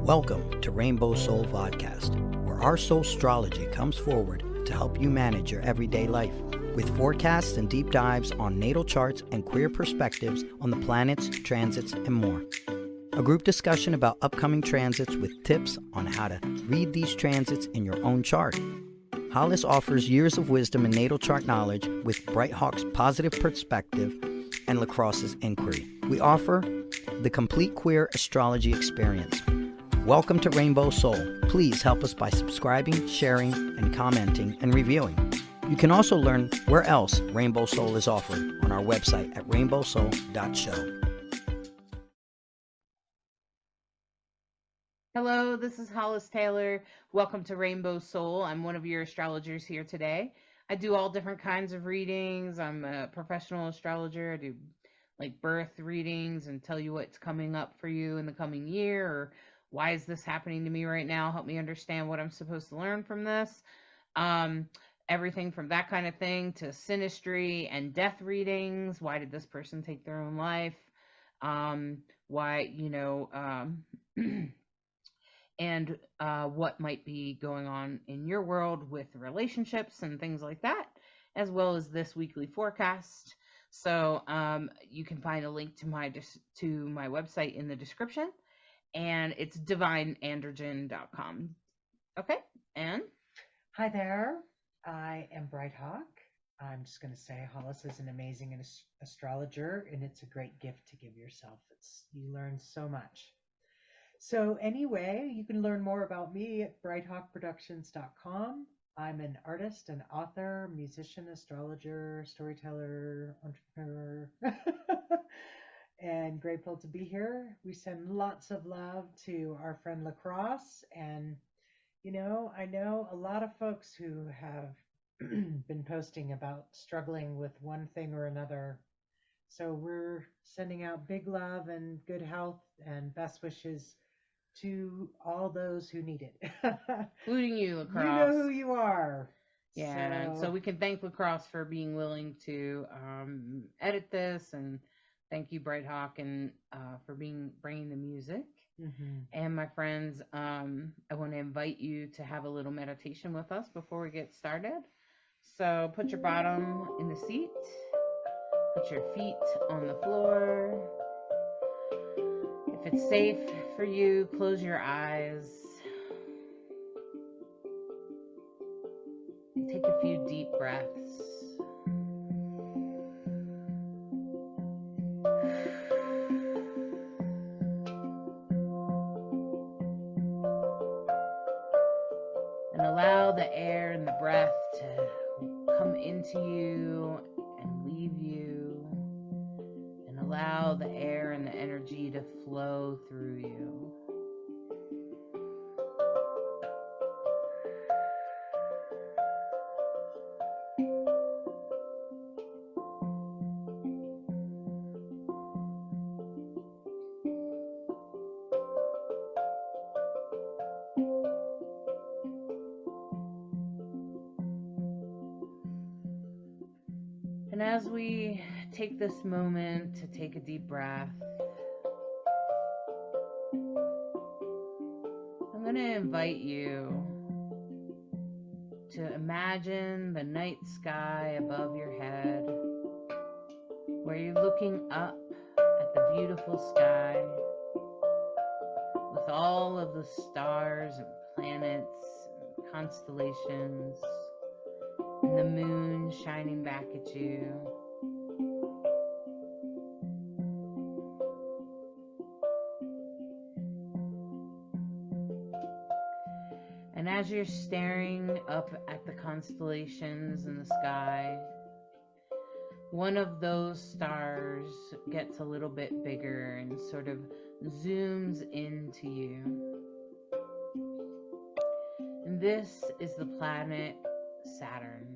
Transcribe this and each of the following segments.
Welcome to Rainbow Soul Vodcast, where our Soulstrology comes forward to help you manage your everyday life, with forecasts and deep dives on natal charts and queer perspectives on the planets, transits, and more. A group discussion about upcoming transits with tips on how to read these transits in your own chart. Hollis offers years of wisdom and natal chart knowledge with Bright Hawk's positive perspective and LeKross's inquiry. We offer the complete queer astrology experience. Welcome to Rainbow Soul. Please help us by subscribing, sharing, and commenting and reviewing. You can also learn where else Rainbow Soul is offered on our website at RainbowSoul.show. Hello, this is Hollis Taylor. Welcome to Rainbow Soul. I'm one of your astrologers here today. I do all different kinds of readings. I'm a professional astrologer. I do like birth readings and tell you what's coming up for you in the coming year, or why is this happening to me right now? Help me understand what I'm supposed to learn from this. Everything from that kind of thing to synastry and death readings. Why did this person take their own life? And what might be going on in your world with relationships and things like that, as well as this weekly forecast. So you can find a link to my website in the description, and it's divineandrogen.com. Okay, and hi there. I am Bright Hawk. I'm just going to say Hollis is an amazing astrologer, and it's a great gift to give yourself. You learn so much. So anyway, you can learn more about me at brighthawkproductions.com. I'm an artist, an author, musician, astrologer, storyteller, entrepreneur, and grateful to be here. We send lots of love to our friend LeKross, and I know a lot of folks who have been posting about struggling with one thing or another. So we're sending out big love and good health and best wishes to all those who need it. including you, LeKross. You know who you are. Yeah, so we can thank LeKross for being willing to edit this, and thank you, Bright Hawk, and for bringing the music. Mm-hmm. And my friends, I want to invite you to have a little meditation with us before we get started. So put your bottom in the seat, put your feet on the floor. If it's safe for you, close your eyes. And take a few deep breaths. And allow the air and the breath to come into you and leave you. And allow the air and the energy to flow through you. And as we take this moment to take a deep breath, I'm going to invite you to imagine the night sky above your head, where you're looking up at the beautiful sky with all of the stars and planets and constellations, and the moon shining back at you. And as you're staring up at the constellations in the sky, one of those stars gets a little bit bigger and sort of zooms into you. And this is the planet Saturn.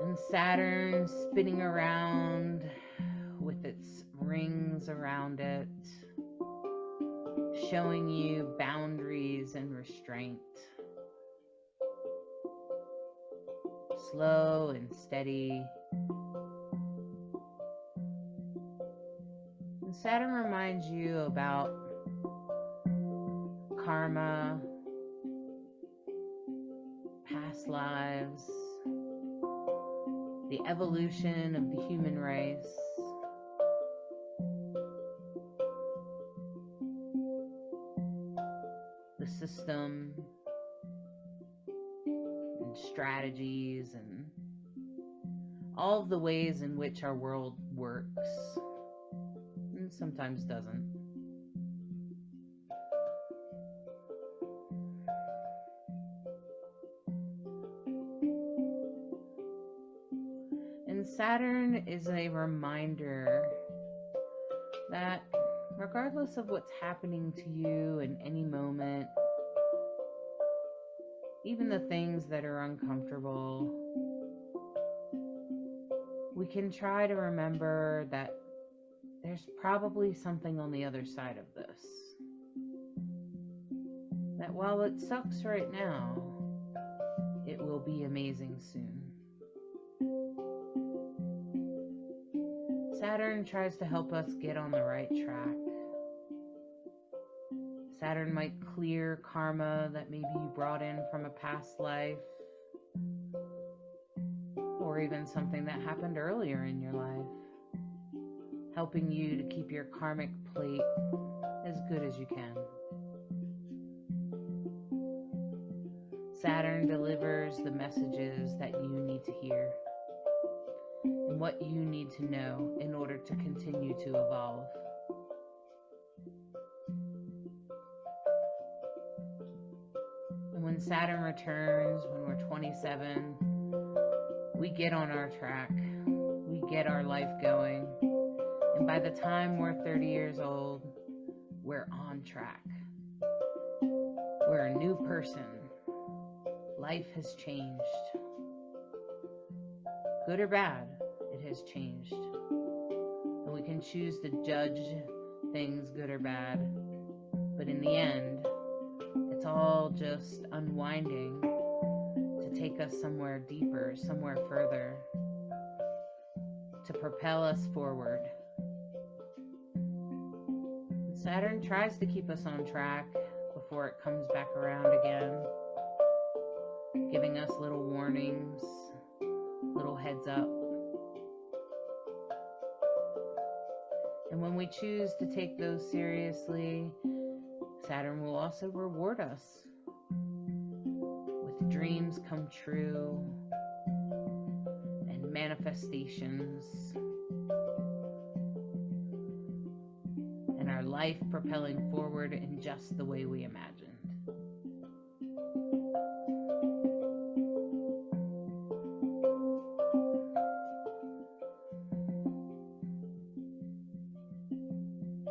And Saturn spinning around with its rings around it, showing you boundaries and restraint. Slow and steady. And Saturn reminds you about karma, past lives, the evolution of the human race, the system and strategies and all of the ways in which our world works and sometimes doesn't. And Saturn is a reminder that regardless of what's happening to you in any moment, even the things that are uncomfortable, we can try to remember that there's probably something on the other side of this. That while it sucks right now, it will be amazing soon. Saturn tries to help us get on the right track. Saturn might clear karma that maybe you brought in from a past life, or even something that happened earlier in your life, helping you to keep your karmic plate as good as you can. Saturn delivers the messages that you need to hear and what you need to know in order to continue to evolve. And when Saturn returns, when we're 27, we get on our track, we get our life going, and by the time we're 30 years old, we're on track. We're a new person. Life has changed. Good or bad, it has changed. And we can choose to judge things good or bad, but in the end, it's all just unwinding to take us somewhere deeper, somewhere further, to propel us forward. Saturn tries to keep us on track before it comes back around again, giving us little warnings, little heads up. And when we choose to take those seriously, Saturn will also reward us with dreams come true and manifestations, and our life propelling forward in just the way we imagined.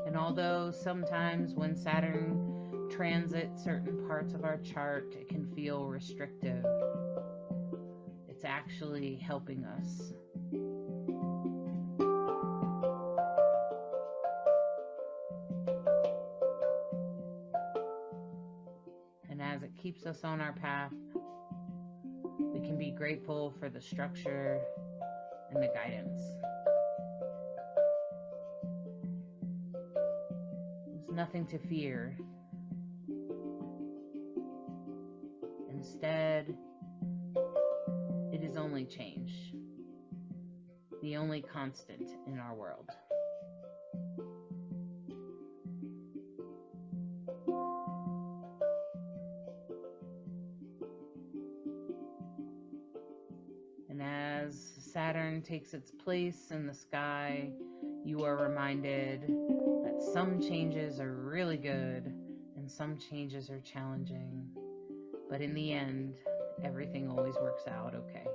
And although sometimes when Saturn transits certain parts of our chart, it can feel restrictive, it's actually helping us. And as it keeps us on our path, we can be grateful for the structure and the guidance. There's nothing to fear. Instead, it is only change, the only constant in our world. And as Saturn takes its place in the sky, you are reminded that some changes are really good and some changes are challenging. But in the end, everything always works out okay.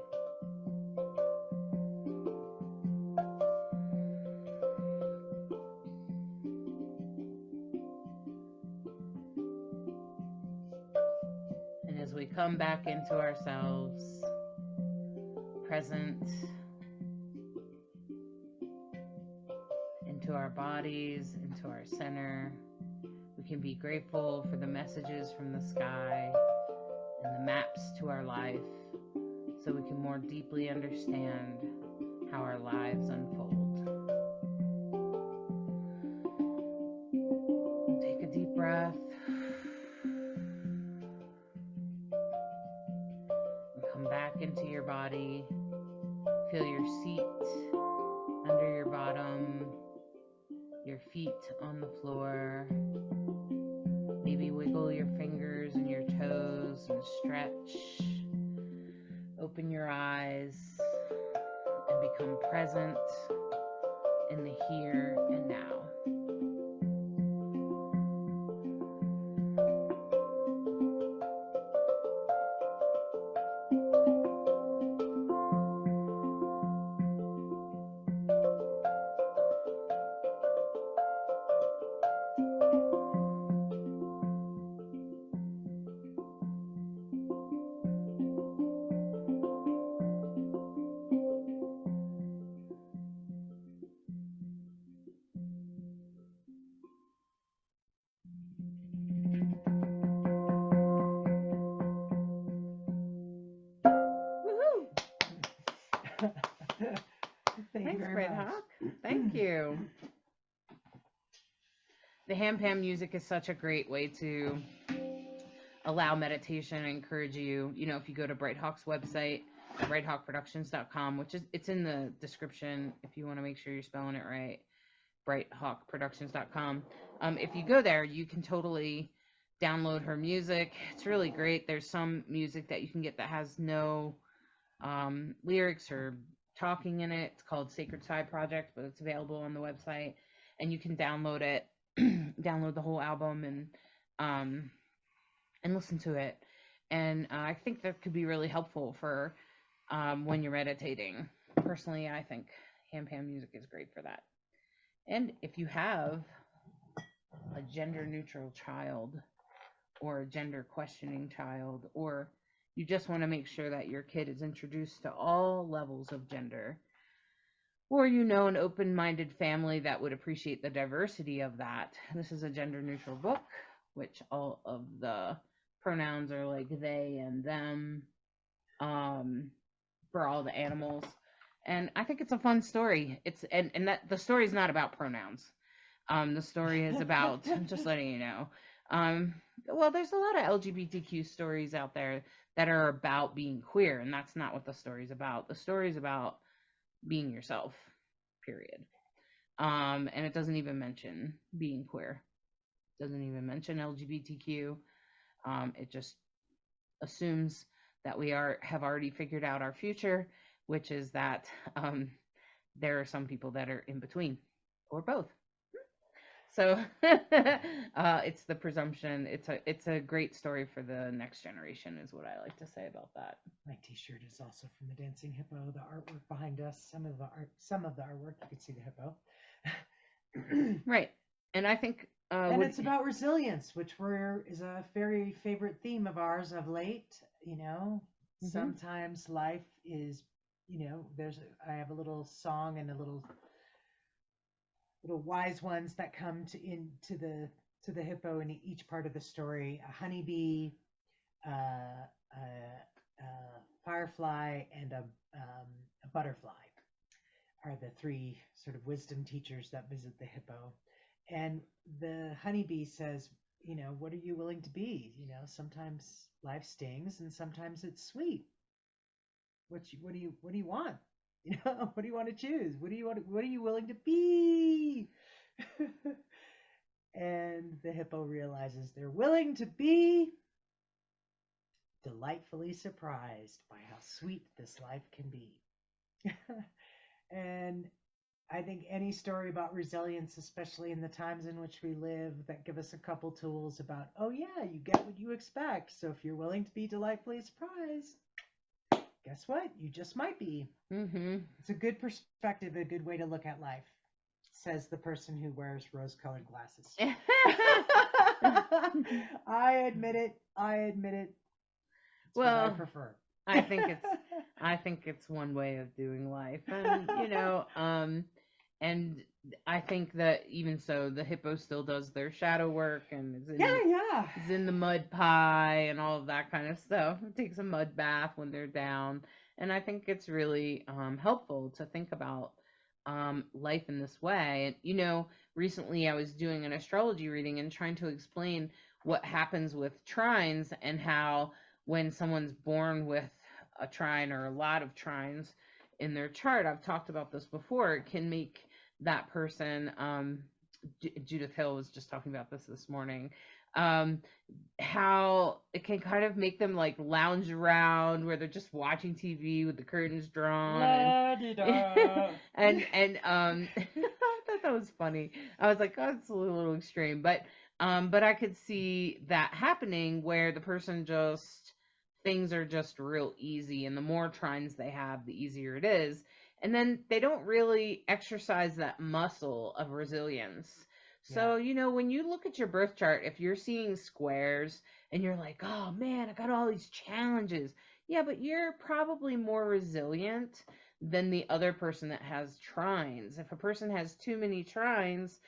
And as we come back into ourselves, present, into our bodies, into our center, we can be grateful for the messages from the sky and the maps to our life, so we can more deeply understand how our lives unfold. body. Feel your seat under your bottom, your feet on the floor. Maybe wiggle your fingers and your toes and stretch. Open your eyes and become present in the here and now. Thanks, Fred Hawk. Thank you. The ham-pan music is such a great way to allow meditation and encourage you. You know, if you go to Bright Hawk's website, brighthawkproductions.com, which is, it's in the description if you want to make sure you're spelling it right, brighthawkproductions.com. If you go there, you can totally download her music. It's really great. There's some music that you can get that has no lyrics or talking in it. It's called Sacred Side Project, but it's available on the website, and you can download it, download the whole album and listen to it. And I think that could be really helpful for when you're meditating. Personally, I think ham-pan music is great for that. And if you have a gender-neutral child or a gender-questioning child, or you just want to make sure that your kid is introduced to all levels of gender, or you know an open-minded family that would appreciate the diversity of that, this is a gender-neutral book, which all of the pronouns are like they and them for all the animals. And I think it's a fun story. It's and that the story is not about pronouns. The story is about, I'm just letting you know. Well, there's a lot of LGBTQ stories out there that are about being queer, and that's not what the story's about. The story's about being yourself, period. And it doesn't even mention being queer. It doesn't even mention LGBTQ. It just assumes that we have already figured out our future, which is that there are some people that are in between, or both. So it's the presumption. It's a great story for the next generation, is what I like to say about that. My T-shirt is also from the Dancing Hippo. The artwork behind us, some of the artwork, you can see the hippo. Right, and I think, and it's about resilience, which is a very favorite theme of ours of late. You know, sometimes life is, you know, I have a little song and a little wise ones that come to the hippo in each part of the story. A honeybee, a firefly, and a butterfly are the three sort of wisdom teachers that visit the hippo. And the honeybee says, you know, what are you willing to be? You know, sometimes life stings and sometimes it's sweet. What do you want? You know, what do you want to choose? What are you willing to be? And the hippo realizes they're willing to be delightfully surprised by how sweet this life can be. And I think any story about resilience, especially in the times in which we live, that give us a couple tools about, oh yeah, you get what you expect. So if you're willing to be delightfully surprised, guess what? You just might be. It's a good perspective, a good way to look at life, says the person who wears rose-colored glasses. I admit it. It's well, what I prefer. I think it's one way of doing life, and you know, and I think that even so, the hippo still does their shadow work and is in the mud pie and all of that kind of stuff. It takes a mud bath when they're down, and I think it's really helpful to think about life in this way. And you know, recently I was doing an astrology reading and trying to explain what happens with trines and how when someone's born with a trine or a lot of trines in their chart, I've talked about this before, it can make that person, Judith Hill was just talking about this morning, how it can kind of make them like lounge around where they're just watching TV with the curtains drawn and I thought that was funny. I was like, oh, it's a little extreme, but I could see that happening where the person just things are just real easy, and the more trines they have, the easier it is, and then they don't really exercise that muscle of resilience. So, when you look at your birth chart, if you're seeing squares and you're like, oh man, I got all these challenges. Yeah, but you're probably more resilient than the other person that has trines. If a person has too many trines,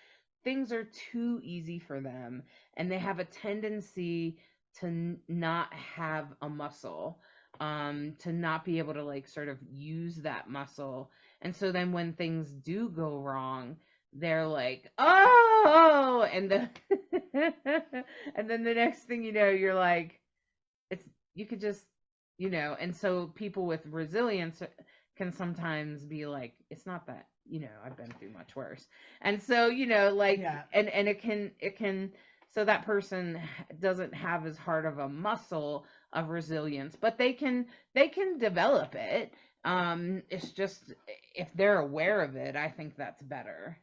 things are too easy for them, and they have a tendency to not have a muscle, to not be able to like sort of use that muscle. And so then when things do go wrong, they're like, oh, and and then the next thing you know, you're like, you could just, and so people with resilience can sometimes be like, it's not that, I've been through much worse. And so, like, and it can, so that person doesn't have as hard of a muscle of resilience, but they can develop it. It's just, if they're aware of it, I think that's better.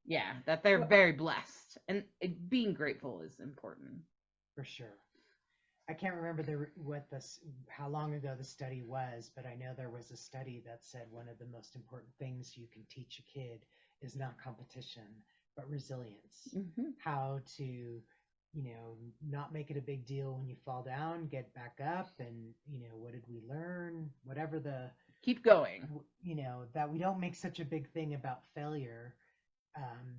Yeah, that they're very blessed, and being grateful is important. For sure. I can't remember how long ago the study was, but I know there was a study that said one of the most important things you can teach a kid is not competition, but resilience. Mm-hmm. How to, not make it a big deal when you fall down, get back up, and, what did we learn? Whatever keep going. That we don't make such a big thing about failure,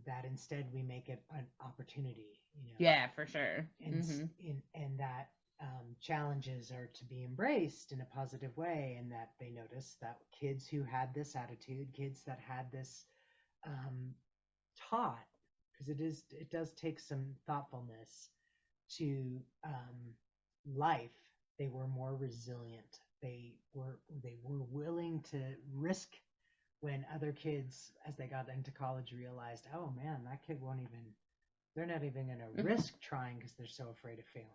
that instead we make it an opportunity. Yeah, for sure. And and that challenges are to be embraced in a positive way, and that they notice that kids who had this attitude, kids that had this taught, because it does take some thoughtfulness to life, they were more resilient. They were willing to risk when other kids, as they got into college, realized, oh man, that kid they're not even going to risk trying because they're so afraid of failing.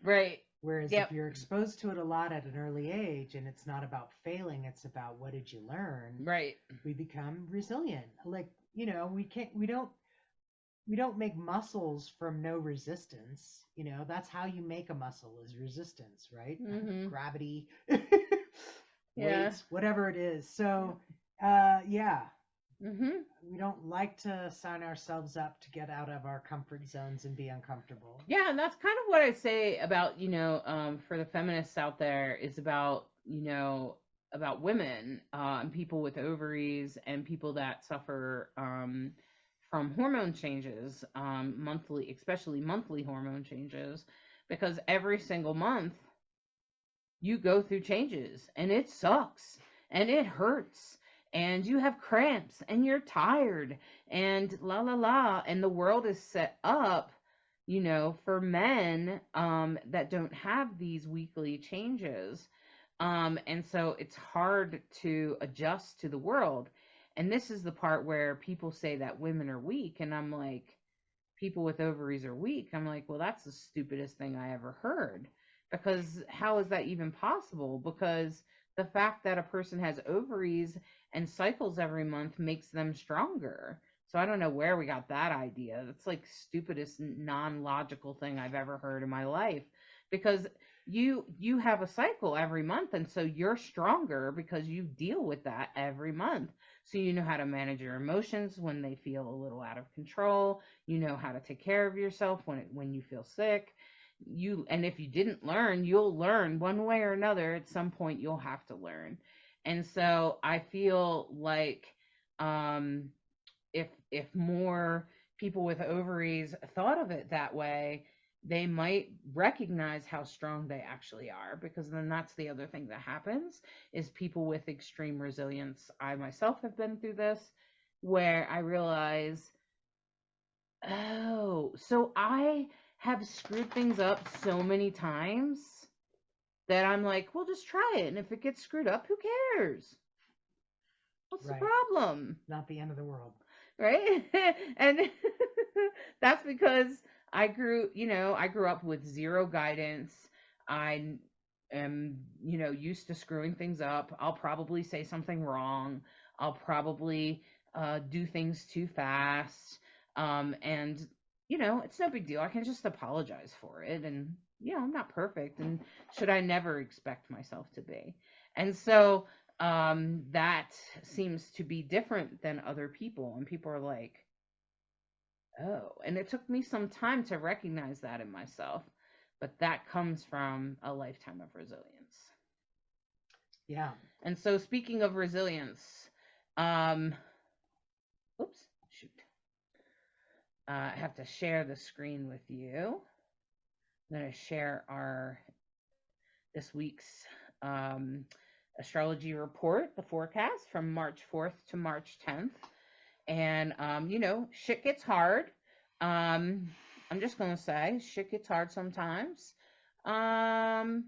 Right. Whereas if you're exposed to it a lot at an early age, and it's not about failing, it's about what did you learn. Right. We become resilient. Like, we don't make muscles from no resistance. That's how you make a muscle, is resistance, right? Mm-hmm. Gravity, weights, whatever it is. So, Mm-hmm. we don't like to sign ourselves up to get out of our comfort zones and be uncomfortable. Yeah, and that's kind of what I say about, for the feminists out there, is about, about women, and people with ovaries, and people that suffer from hormone changes, monthly, especially monthly hormone changes, because every single month you go through changes, and it sucks, and it hurts, and you have cramps, and you're tired, and la la la, and the world is set up, for men that don't have these weekly changes, and so it's hard to adjust to the world. And this is the part where people say that women are weak, and I'm like, people with ovaries are weak. I'm like, well, that's the stupidest thing I ever heard, because how is that even possible? Because the fact that a person has ovaries and cycles every month makes them stronger. So I don't know where we got that idea. That's like stupidest non-logical thing I've ever heard in my life, because you have a cycle every month, and so you're stronger because you deal with that every month. So you know how to manage your emotions when they feel a little out of control. You know how to take care of yourself when you feel sick. And if you didn't learn, you'll learn one way or another. At some point you'll have to learn. And so I feel like if more people with ovaries thought of it that way, they might recognize how strong they actually are, because then that's the other thing that happens, is people with extreme resilience. I myself have been through this, where I realize, oh, so I have screwed things up so many times that I'm like, well, just try it. And if it gets screwed up, who cares? What's the Right. problem? Not the end of the world. Right? And that's because I grew up with zero guidance. I am, used to screwing things up. I'll probably say something wrong. I'll probably do things too fast. And, it's no big deal. I can just apologize for it. And, I'm not perfect. And should I never expect myself to be? And so that seems to be different than other people. And people are like, oh, and it took me some time to recognize that in myself, but that comes from a lifetime of resilience. Yeah. And so speaking of resilience, oops, shoot. I have to share the screen with you. I'm going to share this week's astrology report, the forecast from March 4th to March 10th. And, shit gets hard. I'm just going to say shit gets hard sometimes. And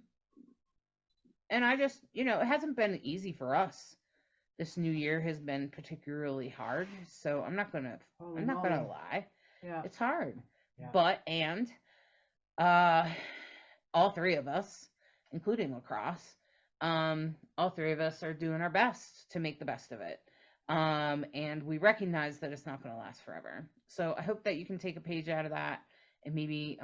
I just, it hasn't been easy for us. This new year has been particularly hard. So I'm not going to lie. Yeah. It's hard. Yeah. But, all three of us, including LeKross, all three of us are doing our best to make the best of it. And we recognize that it's not going to last forever. So I hope that you can take a page out of that and maybe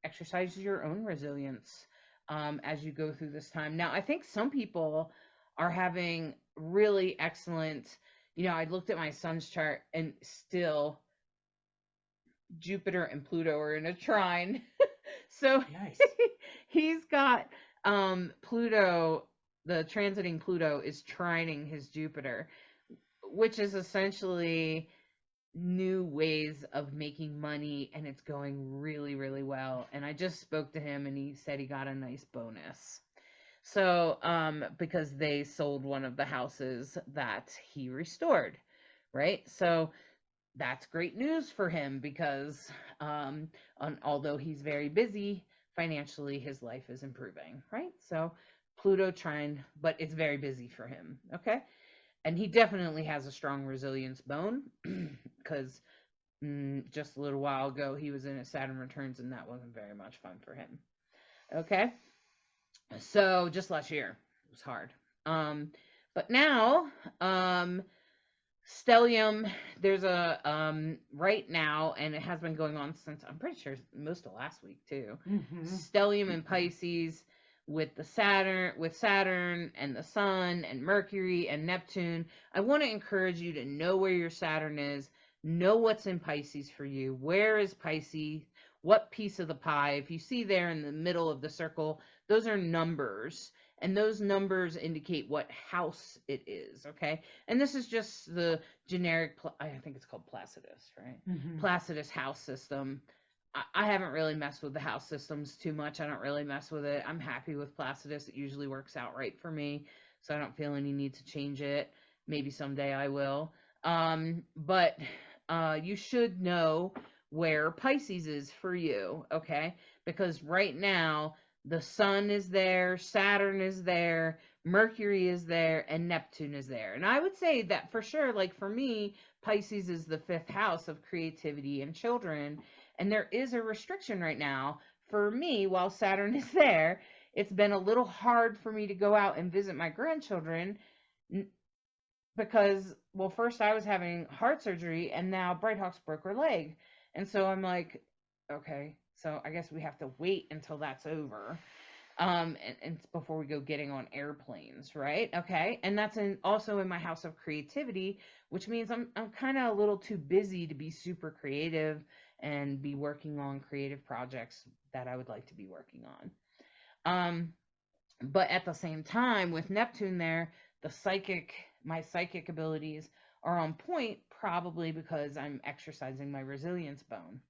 exercise your own resilience as you go through this time. Now, I think some people are having really excellent, I looked at my sun's chart and still Jupiter and Pluto are in a trine. So Nice. he's got Pluto, the transiting Pluto is trining his Jupiter, which is essentially new ways of making money, and it's going really, really well. And I just spoke to him and he said he got a nice bonus. So, because they sold one of the houses that he restored, right? So that's great news for him because although he's very busy financially, his life is improving, right? So Pluto trine, but it's very busy for him, okay? And he definitely has a strong resilience bone because just a little while ago he was in a Saturn returns and that wasn't very much fun for him, okay? So just last year it was hard. But now stellium, there's a right now, and it has been going on since I'm pretty sure most of last week too. Stellium in Pisces with Saturn and the Sun and Mercury and Neptune. I want to encourage you to know where your Saturn is, know what's in Pisces for you. Where is Pisces? What piece of the pie? If you see there in the middle of the circle, those are numbers. And those numbers indicate what house it is, okay? And this is just the generic, I think it's called Placidus, right? Placidus house system. I haven't really messed with the house systems too much. I don't really mess with it. I'm happy with Placidus. It usually works out right for me, so I don't feel any need to change it. Maybe someday I will. But you should know where Pisces is for you, okay? Because right now, the Sun is there, Saturn is there, Mercury is there, and Neptune is there. And I would say that for sure, like for me, Pisces is the 5th house of creativity and children. And there is a restriction right now for me while Saturn is there. It's been a little hard for me to go out and visit my grandchildren because, well, first I was having heart surgery and now Bright Hawk's broke her leg. And so I'm like, okay, so I guess we have to wait until that's over. And before we go getting on airplanes, right? Okay. And that's also in my house of creativity, which means I'm kind of a little too busy to be super creative and be working on creative projects that I would like to be working on. But at the same time, with Neptune there, my psychic abilities are on point, probably because I'm exercising my resilience bone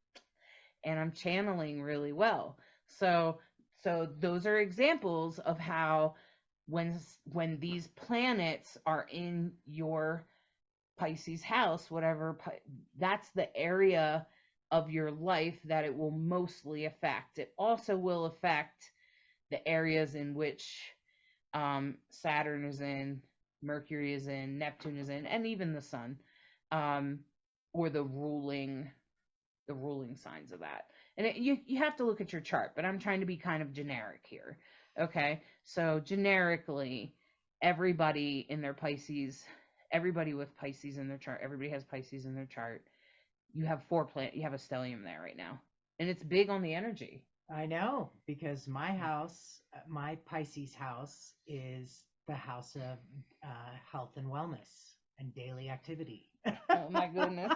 and I'm channeling really well. So those are examples of how when these planets are in your Pisces house, whatever, that's the area of your life that it will mostly affect. It also will affect the areas in which Saturn is in, Mercury is in, Neptune is in, and even the sun, or the ruling signs of that. And you have to look at your chart, but I'm trying to be kind of generic here. Okay, so generically, everybody in their Pisces, everybody with Pisces in their chart, everybody has Pisces in their chart. You have you have a stellium there right now, and it's big on the energy. I know, because my house, my Pisces house, is the house of health and wellness and daily activity. Oh my goodness.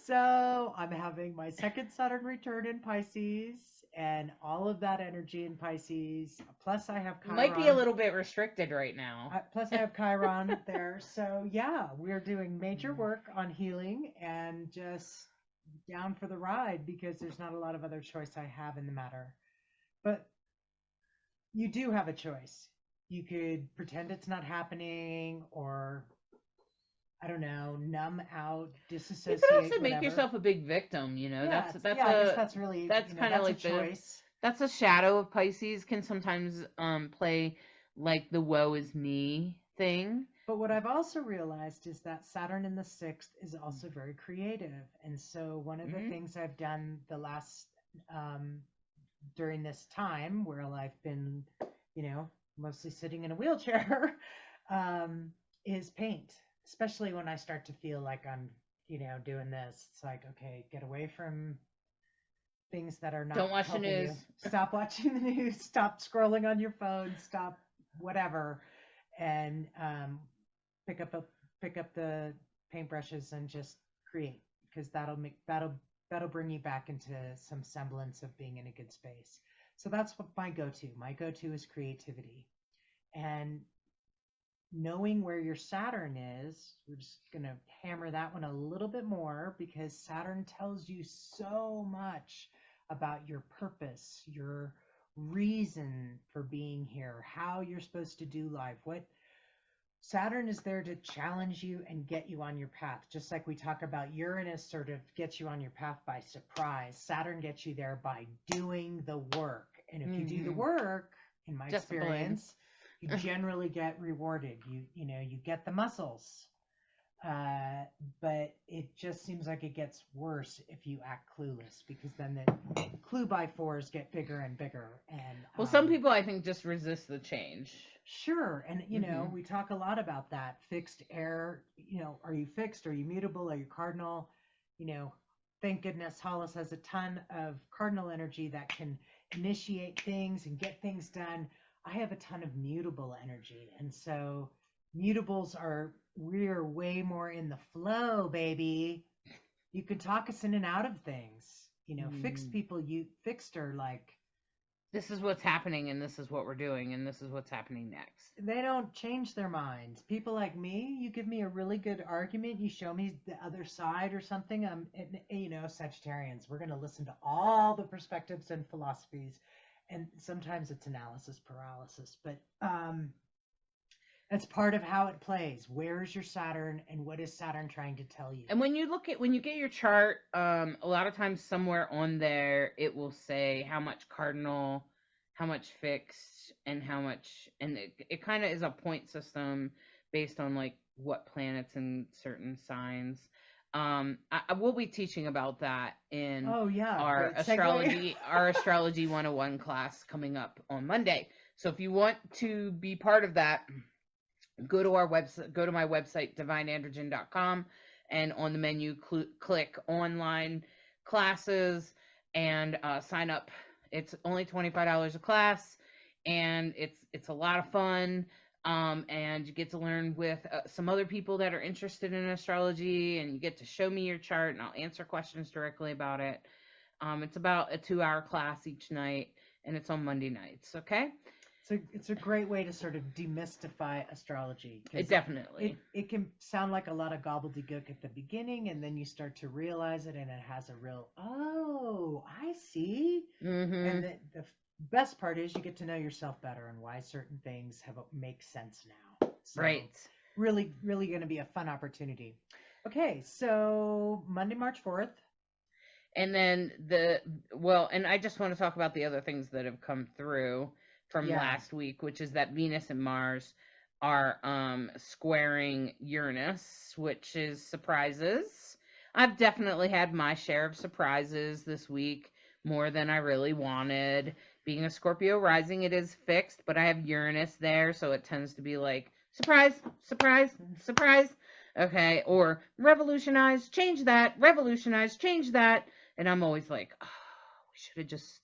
So I'm having my second Saturn return in Pisces, and all of that energy in Pisces. Plus, I have Chiron. Might be a little bit restricted right now. Plus, I have Chiron there. So yeah, we're doing major work on healing and just down for the ride, because there's not a lot of other choice I have in the matter. But you do have a choice. You could pretend it's not happening, or I don't know, numb out, disassociate. You could also whatever. make yourself a big victim, you know. Yeah, That's I guess that's really, that's kind of like a choice. That's a shadow of Pisces, can sometimes play like the woe is me thing. But what I've also realized is that Saturn in the 6th is also very creative. And so one of the things I've done the last, during this time where I've been, mostly sitting in a wheelchair, is paint. Especially when I start to feel like I'm, doing this. It's like, okay, get away from things that are not. Don't watch the news. Stop watching the news. Stop scrolling on your phone. Stop whatever. And pick up the paintbrushes and just create, because that'll bring you back into some semblance of being in a good space. So that's what my go-to is creativity. And knowing where your Saturn is, we're just going to hammer that one a little bit more, because Saturn tells you so much about your purpose, your reason for being here, how you're supposed to do life. What Saturn is there to challenge you and get you on your path. Just like we talk about Uranus sort of gets you on your path by surprise, Saturn gets you there by doing the work. And if you do the work, in my experience, you generally get rewarded. You get the muscles. But it just seems like it gets worse if you act clueless, because then the clue by fours get bigger and bigger. And some people, I think, just resist the change. Sure. And, we talk a lot about that. Fixed air, are you fixed? Are you mutable? Are you cardinal? Thank goodness Hollis has a ton of cardinal energy that can initiate things and get things done. I have a ton of mutable energy. And so mutables we're way more in the flow, baby. You can talk us in and out of things. Fixed people, fixed are like, this is what's happening, and this is what we're doing, and this is what's happening next. They don't change their minds. People like me, you give me a really good argument, you show me the other side or something. Sagittarians, we're going to listen to all the perspectives and philosophies, and sometimes it's analysis paralysis, but that's part of how it plays. Where is your Saturn, and what is Saturn trying to tell you? And when you get your chart, a lot of times somewhere on there it will say how much cardinal, how much fixed, and how much, and it kind of is a point system based on like what planets in certain signs. I will be teaching about that in our astrology 101 class coming up on Monday. So if you want to be part of that, go to our website, go to my website, divineandrogen.com, and on the menu, click online classes and sign up. It's only $25 a class, and it's a lot of fun. And you get to learn with some other people that are interested in astrology, and you get to show me your chart, and I'll answer questions directly about it. It's about a 2-hour class each night, and it's on Monday nights. Okay. So it's a great way to sort of demystify astrology. It definitely. It can sound like a lot of gobbledygook at the beginning, and then you start to realize it, and it has a real, oh, I see. Mm-hmm. And the best part is you get to know yourself better and why certain things make sense now. So right. Really, really going to be a fun opportunity. Okay, so Monday, March 4th. And then and I just want to talk about the other things that have come through from Yeah. last week, which is that Venus and Mars are squaring Uranus, which is surprises. I've definitely had my share of surprises this week, more than I really wanted. Being a Scorpio rising, it is fixed, but I have Uranus there, so it tends to be like surprise, surprise, surprise. Okay, or revolutionize, change that, revolutionize, change that. And I'm always like, oh, we should have just.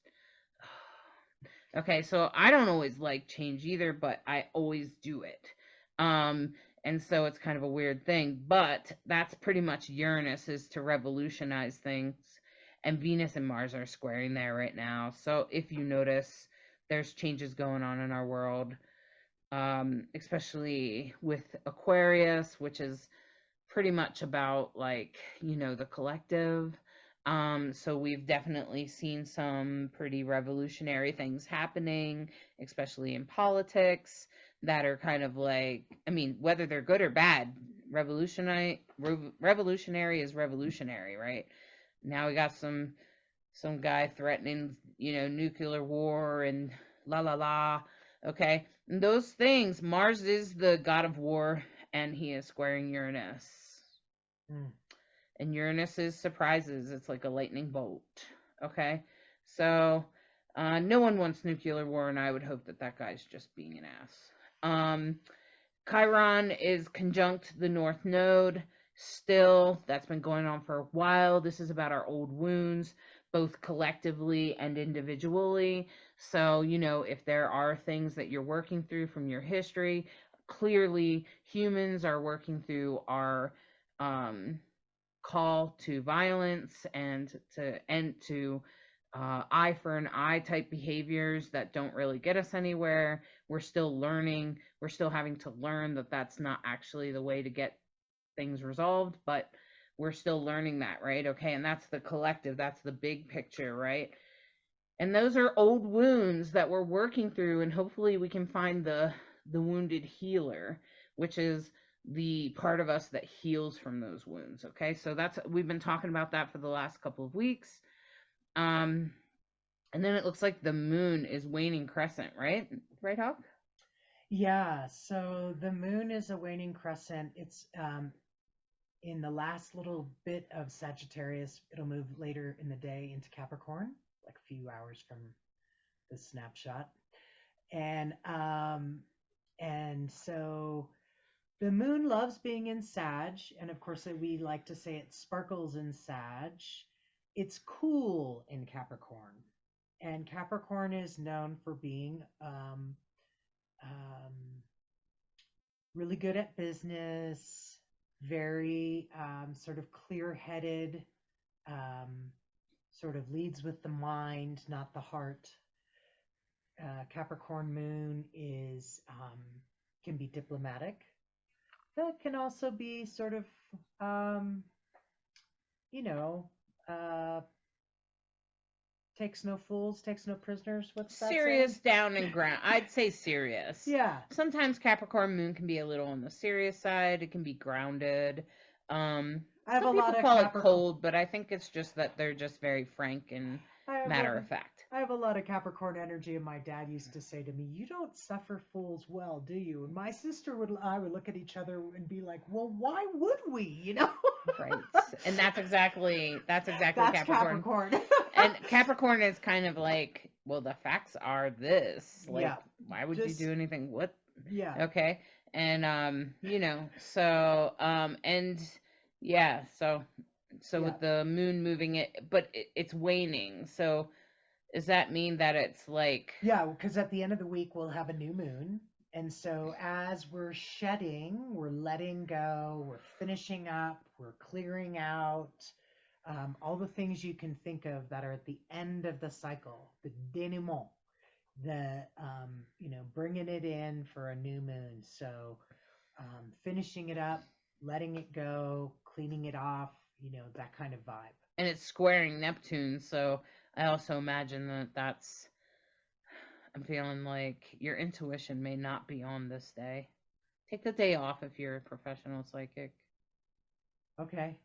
Okay, so I don't always like change either, but I always do it. Um, and so it's kind of a weird thing, but that's pretty much Uranus is to revolutionize things, and Venus and Mars are squaring there right now. So if you notice, there's changes going on in our world, especially with Aquarius, which is pretty much about like, the collective. So we've definitely seen some pretty revolutionary things happening, especially in politics, that are kind of like, I mean, whether they're good or bad, revolutionary is revolutionary, right? Now we got some guy threatening, nuclear war and la la la. Okay. And those things, Mars is the god of war, and he is squaring Uranus. Mm. And Uranus is surprises. It's like a lightning bolt. Okay. So no one wants nuclear war, and I would hope that guy's just being an ass. Chiron is conjunct the North Node. Still, that's been going on for a while. This is about our old wounds, both collectively and individually. So, if there are things that you're working through from your history, clearly humans are working through our call to violence and to end to eye for an eye type behaviors that don't really get us anywhere. We're still learning. We're still having to learn that that's not actually the way to get things resolved, but we're still learning that, right? Okay, and that's the collective. That's the big picture, right? And those are old wounds that we're working through, and hopefully we can find the wounded healer, which is the part of us that heals from those wounds. Okay, so we've been talking about that for the last couple of weeks. And then it looks like the moon is waning crescent, right? Right, Hawk? Yeah, so the moon is a waning crescent. It's in the last little bit of Sagittarius. It'll move later in the day into Capricorn, like a few hours from the snapshot. And so the moon loves being in Sag, and of course we like to say it sparkles in Sag. It's cool in Capricorn, and Capricorn is known for being really good at business, very sort of clear-headed, sort of leads with the mind, not the heart. Capricorn moon is can be diplomatic. That can also be sort of, you know, uh, takes no fools, takes no prisoners. What's that Serious, saying? down and ground. I'd say serious. Yeah. Sometimes Capricorn moon can be a little on the serious side. It can be grounded. I have Some a people lot of call it Capricorn. cold, but I think it's just that they're just very frank and matter of fact. I have a lot of Capricorn energy, and my dad used to say to me, "You don't suffer fools well, do you?" And my sister I would look at each other and be like, "Well, why would we?" You know? Right. And that's exactly That's Capricorn. And Capricorn is kind of like, well, the facts are this. Like, Yeah. why would you do anything? What? Yeah. Okay. And so and yeah, so Yeah. with the moon moving it, but it's waning. So does that mean that it's like Yeah, because at the end of the week we'll have a new moon. And so as we're shedding, we're letting go, we're finishing up, we're clearing out all the things you can think of that are at the end of the cycle, the denouement, the bringing it in for a new moon. So finishing it up, letting it go, cleaning it off, that kind of vibe. and it's squaring Neptune, so I also imagine that's I'm feeling like your intuition may not be on this day. Take the day off if you're a professional psychic. Okay.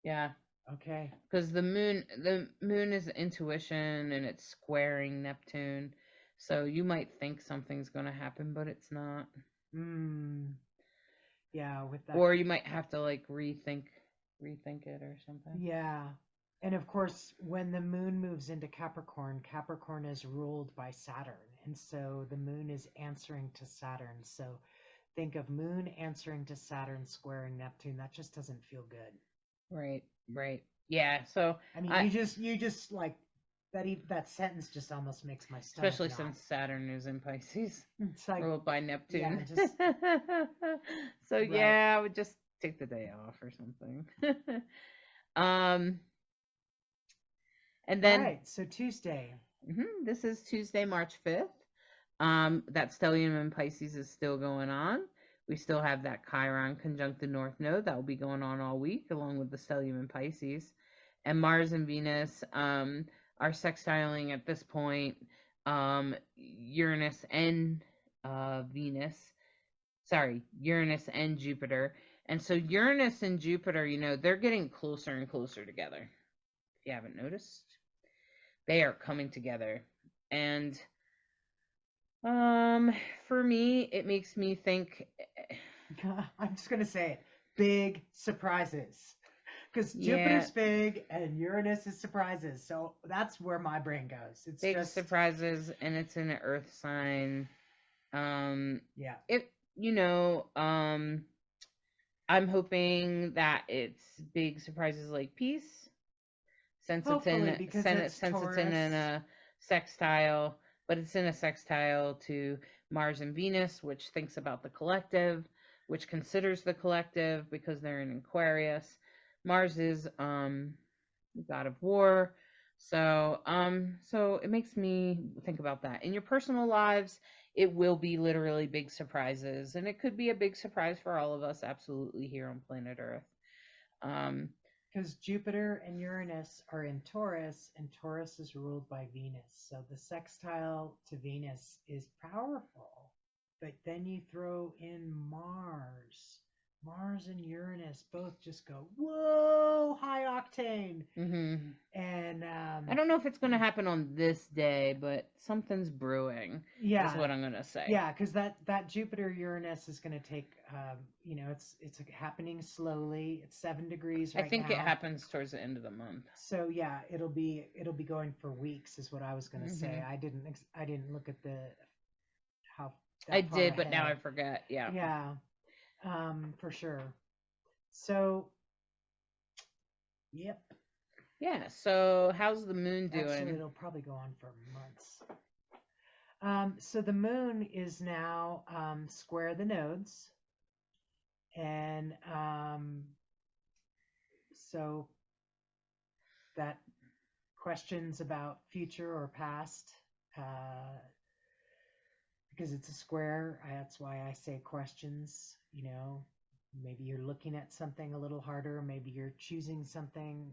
Yeah. Okay. because the moon is intuition and it's squaring Neptune. So you might think something's going to happen, but it's not. Mm. Yeah, with that. Or you might have to like rethink it or something. Yeah. And of course, when the moon moves into Capricorn, Capricorn is ruled by Saturn. And so the moon is answering to Saturn. So think of moon answering to Saturn squaring Neptune. That just doesn't feel good. Right, right. Yeah, so I mean, I you just like that sentence just almost makes my stomach especially knot. since Saturn is in Pisces, It's like, ruled by Neptune. yeah, just So right. yeah, I would just take the day off or something. um and All then right. So Tuesday. this is Tuesday, March 5th. That stellium in Pisces is still going on. We still have that Chiron conjunct the North Node that will be going on all week, along with the stellium in Pisces. And Mars and Venus are sextiling at this point. Uranus and Venus. Sorry, Uranus and Jupiter. And so Uranus and Jupiter, they're getting closer and closer together. If you haven't noticed, they are coming together. And for me, it makes me think. I'm just gonna say it. Big surprises. Because Yeah, Jupiter's big and Uranus is surprises. So that's where my brain goes. It's big just surprises, and it's in an Earth sign. yeah. It, I'm hoping that it's big surprises like peace, since Hopefully, because it's it's in Taurus. a sextile, but it's in a sextile to Mars and Venus, which thinks about the collective, which considers the collective because they're in Aquarius. Mars is the god of war. So it makes me think about that. In your personal lives, it will be literally big surprises, and it could be a big surprise for all of us, absolutely, here on planet Earth. Um, Because Jupiter and Uranus are in Taurus, and Taurus is ruled by Venus. So the sextile to Venus is powerful. But then you throw in Mars. Mars and Uranus both just go, whoa, high octane. mhm. And I don't know if it's going to happen on this day, but something's brewing, is yeah, what I'm going to say. yeah, because that Jupiter Uranus is going to take, it's happening slowly. It's 7 degrees I right think now. it happens towards the end of the month. So yeah, it'll be going for weeks, is what I was going to say. I didn't look at how that I far did, but now I ahead. forget. Yeah. Yeah, for sure. So, yep. Yeah. So how's the moon doing? Actually, it'll probably go on for months. So the moon is now square the nodes, and so that questions about future or past, because it's a square. That's why I say questions. Maybe you're looking at something a little harder. Maybe you're choosing something.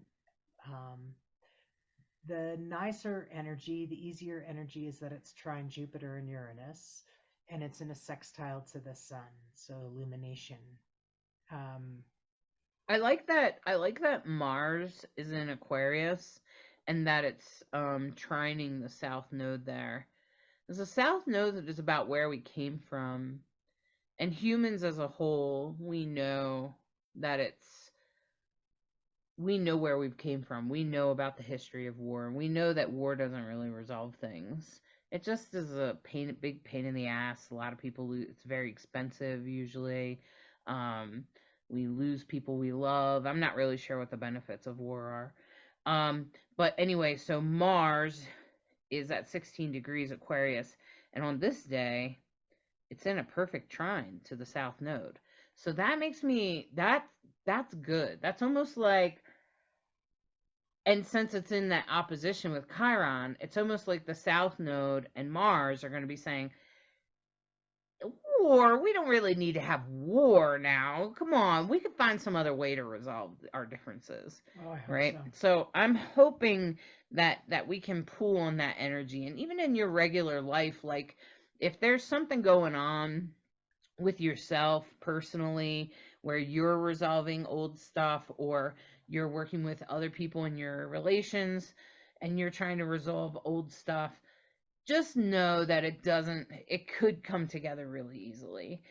The nicer energy, the easier energy, is that it's trine Jupiter and Uranus, and it's in a sextile to the sun, so illumination. I like that. I like that Mars is in Aquarius, and that it's trining the South Node there. Because the South Node is about where we came from, and humans as a whole, we know that we know where we came from. We know about the history of war. We know that war doesn't really resolve things. It just is a big pain in the ass. A lot of people lose. It's very expensive usually. We lose people we love. I'm not really sure what the benefits of war are. But anyway, so Mars is at 16 degrees Aquarius, and on this day, it's in a perfect trine to the South Node. So that makes me that's good. That's almost like, and since it's in that opposition with Chiron, it's almost like the South Node and Mars are going to be saying, war, we don't really need to have war now. Come on, we could find some other way to resolve our differences. Oh, I hope right? so. So I'm hoping that we can pull on that energy. And even in your regular life, like if there's something going on with yourself personally where you're resolving old stuff, or you're working with other people in your relations and you're trying to resolve old stuff, just know that it could come together really easily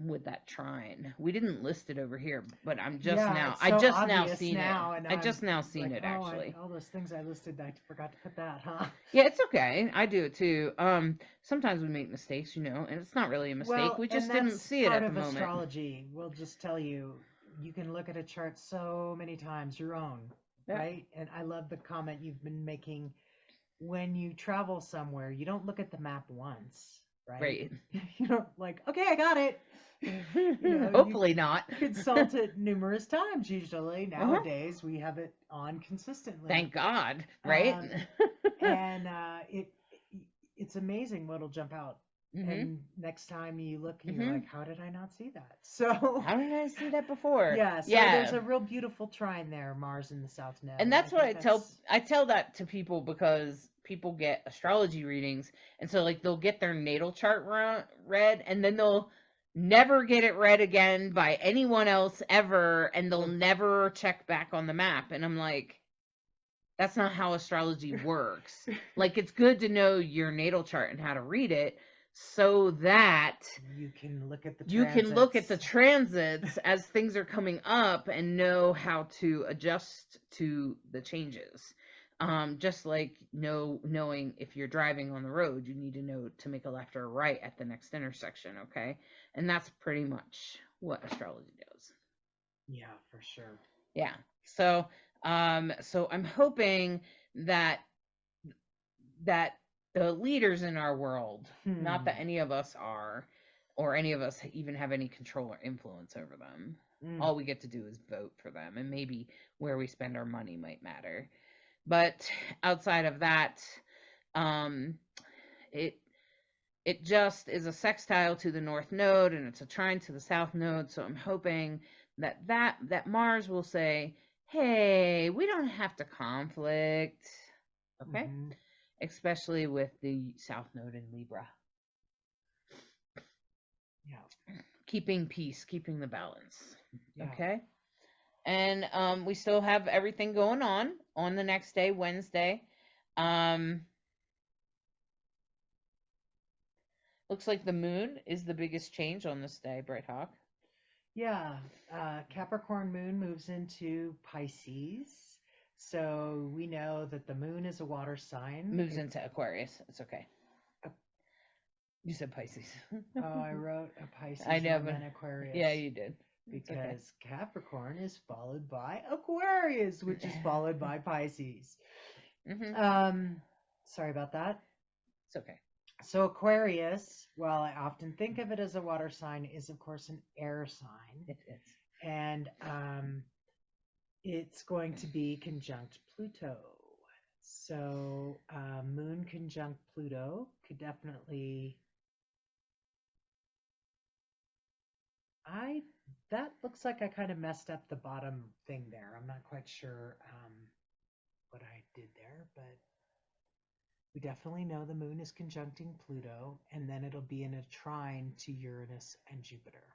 with that trine. We didn't list it over here, but Yeah, it's I so just now obvious seen now, it. and I I'm just now seen like, it oh, actually. all those things I listed, I forgot to put that, huh? Yeah, it's okay. I do it too. Sometimes we make mistakes, and it's not really a mistake. Well, We and just didn't that's see it part at the of moment. astrology. We'll just tell you, you can look at a chart so many times, your own, Yeah. right? And I love the comment you've been making. When you travel somewhere, you don't look at the map once, right? Right. You don't like, okay, I got it. Hopefully not. Consult it numerous times usually. Uh-huh. Nowadays, we have it on consistently. Thank God, right? And it's amazing what'll jump out. Mhm. And next time you look and Mhm. you're like, how did I not see that? So How did I see that before? yeah, so there's a real beautiful trine there, Mars in the South Node. And that's what I tell that to people, because people get astrology readings, and so like they'll get their natal chart read, and then they'll never get it read again by anyone else ever, and they'll never check back on the map. And I'm like, that's not how astrology works. Like, it's good to know your natal chart and how to read it, so that you can look at the transits as things are coming up and know how to adjust to the changes. Just like knowing if you're driving on the road, you need to know to make a left or a right at the next intersection, okay? And that's pretty much what astrology does. Yeah, for sure. Yeah. So I'm hoping that the leaders in our world, not that any of us are, or any of us even have any control or influence over them. All we get to do is vote for them, and maybe where we spend our money might matter. But outside of that, it just is a sextile to the North Node, and it's a trine to the South Node. So I'm hoping that Mars will say, hey, we don't have to conflict. Okay? Mm-hmm. Especially with the South Node in Libra. Yeah. Keeping peace, keeping the balance. Yeah. Okay? And we still have everything going on the next day, Wednesday. Looks like the moon is the biggest change on this day, Bright Hawk. Yeah. Capricorn moon moves into Pisces. So we know that the moon is a water sign. Moves into Aquarius. It's okay. You said Pisces. Oh, I wrote a Pisces. I know, but Aquarius. Yeah, you did. Because okay. Capricorn is followed by Aquarius, which is followed by Pisces. Mm-hmm. Sorry about that. It's okay. So Aquarius, well, I often think of it as a water sign, is of course an air sign. It is. And it's going to be conjunct Pluto. So moon conjunct Pluto could definitely... That looks like I kind of messed up the bottom thing there. I'm not quite sure what I did there, but we definitely know the moon is conjuncting Pluto, and then it'll be in a trine to Uranus and Jupiter.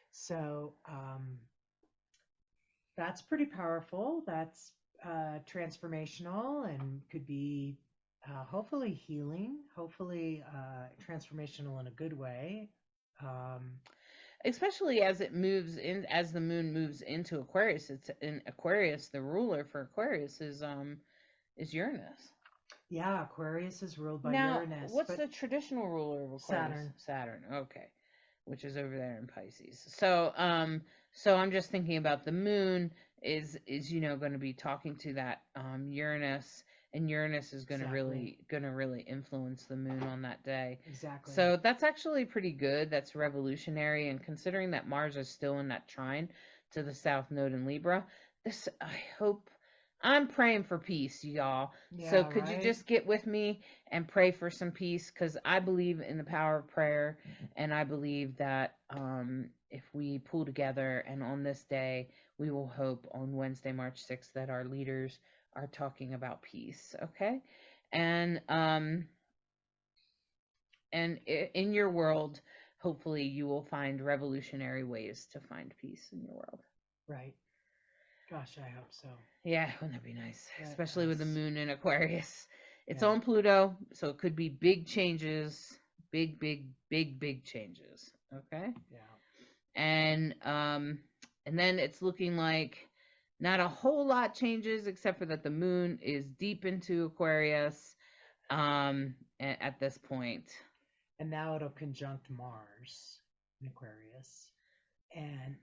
So that's pretty powerful. That's transformational and could be hopefully healing, hopefully transformational in a good way. Especially as the moon moves into Aquarius. It's in Aquarius. The ruler for Aquarius is Uranus. Yeah, Aquarius is ruled by now, Uranus. What's the traditional ruler of Aquarius? Saturn. Okay, which is over there in Pisces. So I'm just thinking about the moon is going to be talking to that Uranus. And Uranus is going to really influence the moon on that day. Exactly. So that's actually pretty good. That's revolutionary. And considering that Mars is still in that trine to the South Node in Libra, I'm praying for peace, y'all. Yeah, so could you just get with me and pray for some peace? Because I believe in the power of prayer, and I believe that if we pull together, and on this day, we will hope on Wednesday, March 6th, that our leaders are talking about peace, okay? And in your world, hopefully you will find revolutionary ways to find peace in your world. Right. Gosh, I hope so. Yeah, wouldn't that be nice? That Especially with the is, moon in Aquarius. It's yeah, on Pluto, so it could be big changes, big changes. Okay? yeah. And then it's looking like not a whole lot changes except for that the moon is deep into Aquarius at this point. And now it'll conjunct Mars in Aquarius, and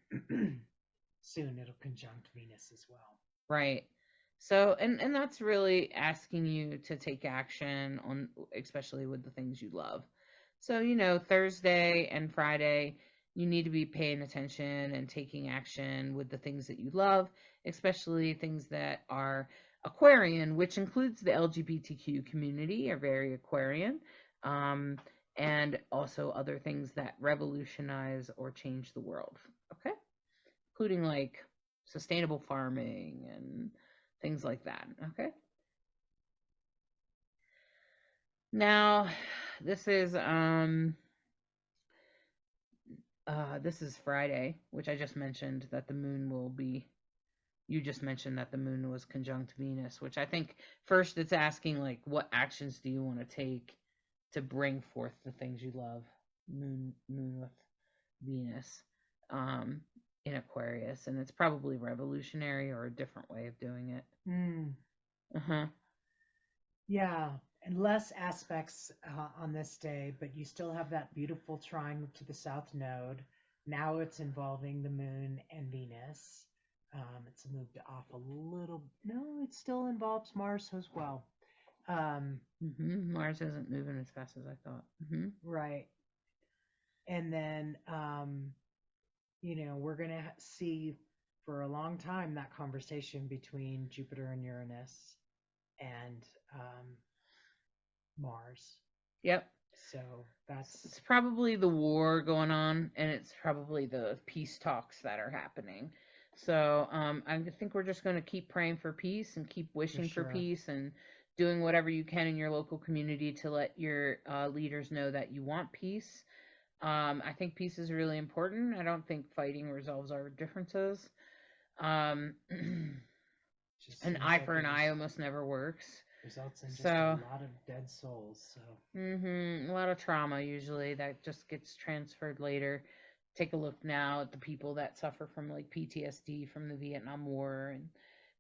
soon it'll conjunct Venus as well. Right. So and that's really asking you to take action on, especially with the things you love. So, Thursday and Friday, you need to be paying attention and taking action with the things that you love, especially things that are Aquarian, which includes the LGBTQ community, are very Aquarian, um, and also other things that revolutionize or change the world. Okay? Including like sustainable farming and things like that. Okay. Now, this is Friday, which I just mentioned that the moon will be. You just mentioned that the moon was conjunct Venus, which I think first it's asking like what actions do you want to take to bring forth the things you love. Moon with Venus um in Aquarius, and it's probably revolutionary or a different way of doing it. Mm, Uh-huh. yeah, and less aspects on this day, but you still have that beautiful triangle to the south node. Now it's involving the moon and Venus. It's moved off a little. No, it still involves Mars as well. Mars isn't moving as fast as I thought. Right. And then, we're going to see for a long time that conversation between Jupiter and Uranus and Mars. Yep. So that's It's probably the war going on, and it's probably the peace talks that are happening. So I think we're just going to keep praying for peace and keep wishing for sure. peace and doing whatever you can in your local community to let your leaders know that you want peace. I think peace is really important. I don't think fighting resolves our differences. Um, just an seems eye like for it an eye almost never works. results in just So, a lot of dead souls. So a lot of trauma usually that just gets transferred later. Take a look now at the people that suffer from like PTSD from the Vietnam War and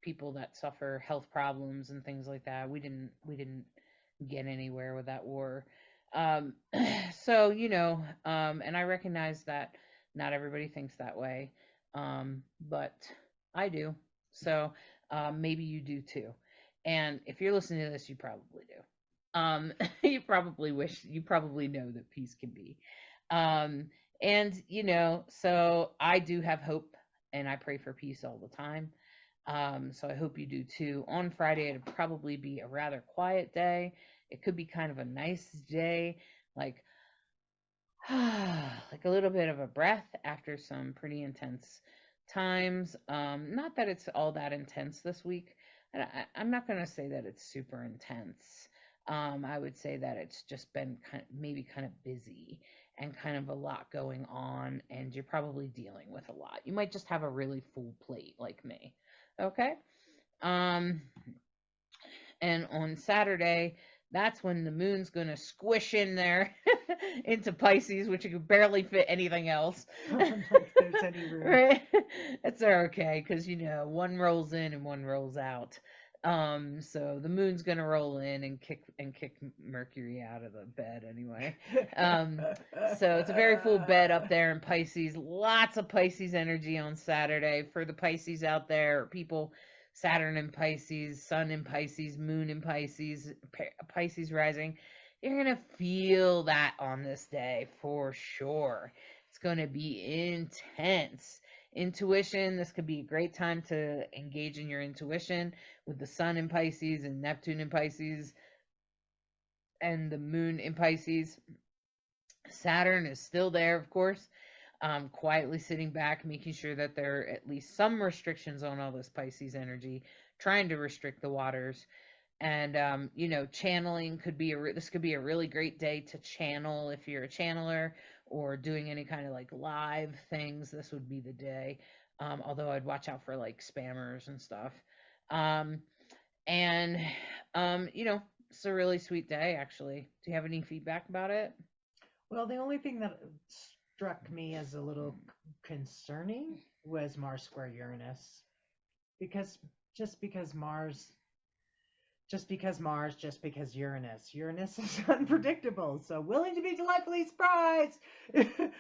people that suffer health problems and things like that. We didn't get anywhere with that war. Um, so and I recognize that not everybody thinks that way, but I do. So maybe you do too. And if you're listening to this, you probably do. You probably know that peace can be. Um, and so I do have hope and I pray for peace all the time. So I hope you do too. On Friday, it'll probably be a rather quiet day. It could be kind of a nice day, like like a little bit of a breath after some pretty intense times. Not that it's all that intense this week. I'm not going to say that it's super intense. I would say that it's just been maybe kind of busy and kind of a lot going on, and you're probably dealing with a lot. You might just have a really full plate like me. Okay. Um, and on Saturday, that's when the moon's going to squish in there into Pisces, which you could barely fit anything else. like there's any room. Right? It's okay because one rolls in and one rolls out. So the moon's going to roll in and kick Mercury out of the bed anyway. So it's a very full bed up there in Pisces. Lots of Pisces energy on Saturday for the Pisces out there, people. Saturn in Pisces, Sun in Pisces, Moon in Pisces, Pisces rising. You're going to feel that on this day for sure. It's going to be intense. Intuition, this could be a great time to engage in your intuition with the Sun in Pisces and Neptune in Pisces and the Moon in Pisces. Saturn is still there, of course. Quietly sitting back, making sure that there are at least some restrictions on all this Pisces energy, trying to restrict the waters. And channeling could be this could be a really great day to channel if you're a channeler or doing any kind of like live things. This would be the day. although I'd watch out for like spammers and stuff. Um, and it's a really sweet day, actually. Do you have any feedback about it? Well, the only thing that struck me as a little concerning was Mars square Uranus, because just because Mars, just because Uranus is unpredictable. So willing to be delightfully surprised.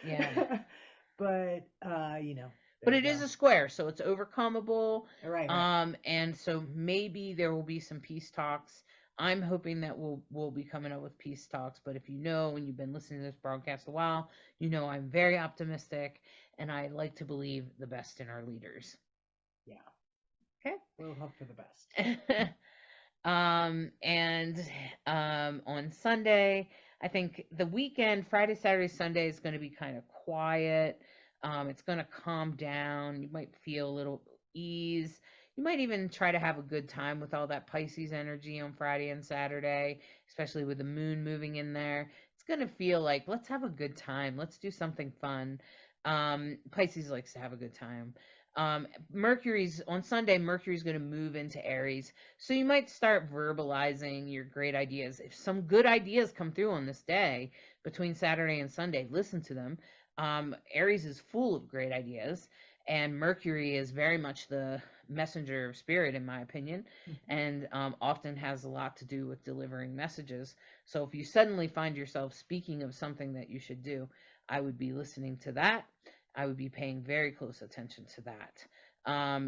Yeah. But But there it you is go. a square, so it's overcomeable. Right. And so maybe there will be some peace talks. I'm hoping that we'll be coming up with peace talks. But if you know, and you've been listening to this broadcast a while, you know I'm very optimistic, and I like to believe the best in our leaders. Yeah. Okay. We'll hope for the best. And on Sunday, I think the weekend, Friday, Saturday, Sunday is going to be kind of quiet. It's going to calm down. You might feel a little ease. You might even try to have a good time with all that Pisces energy on Friday and Saturday, especially with the moon moving in there. It's going to feel like, let's have a good time. Let's do something fun. Pisces likes to have a good time. Mercury's on Sunday, Mercury's going to move into Aries. So you might start verbalizing your great ideas. If some good ideas come through on this day between Saturday and Sunday, listen to them. Aries is full of great ideas, and Mercury is very much the messenger of spirit, in my opinion, and often has a lot to do with delivering messages. So if you suddenly find yourself speaking of something that you should do, I would be listening to that. I would be paying very close attention to that,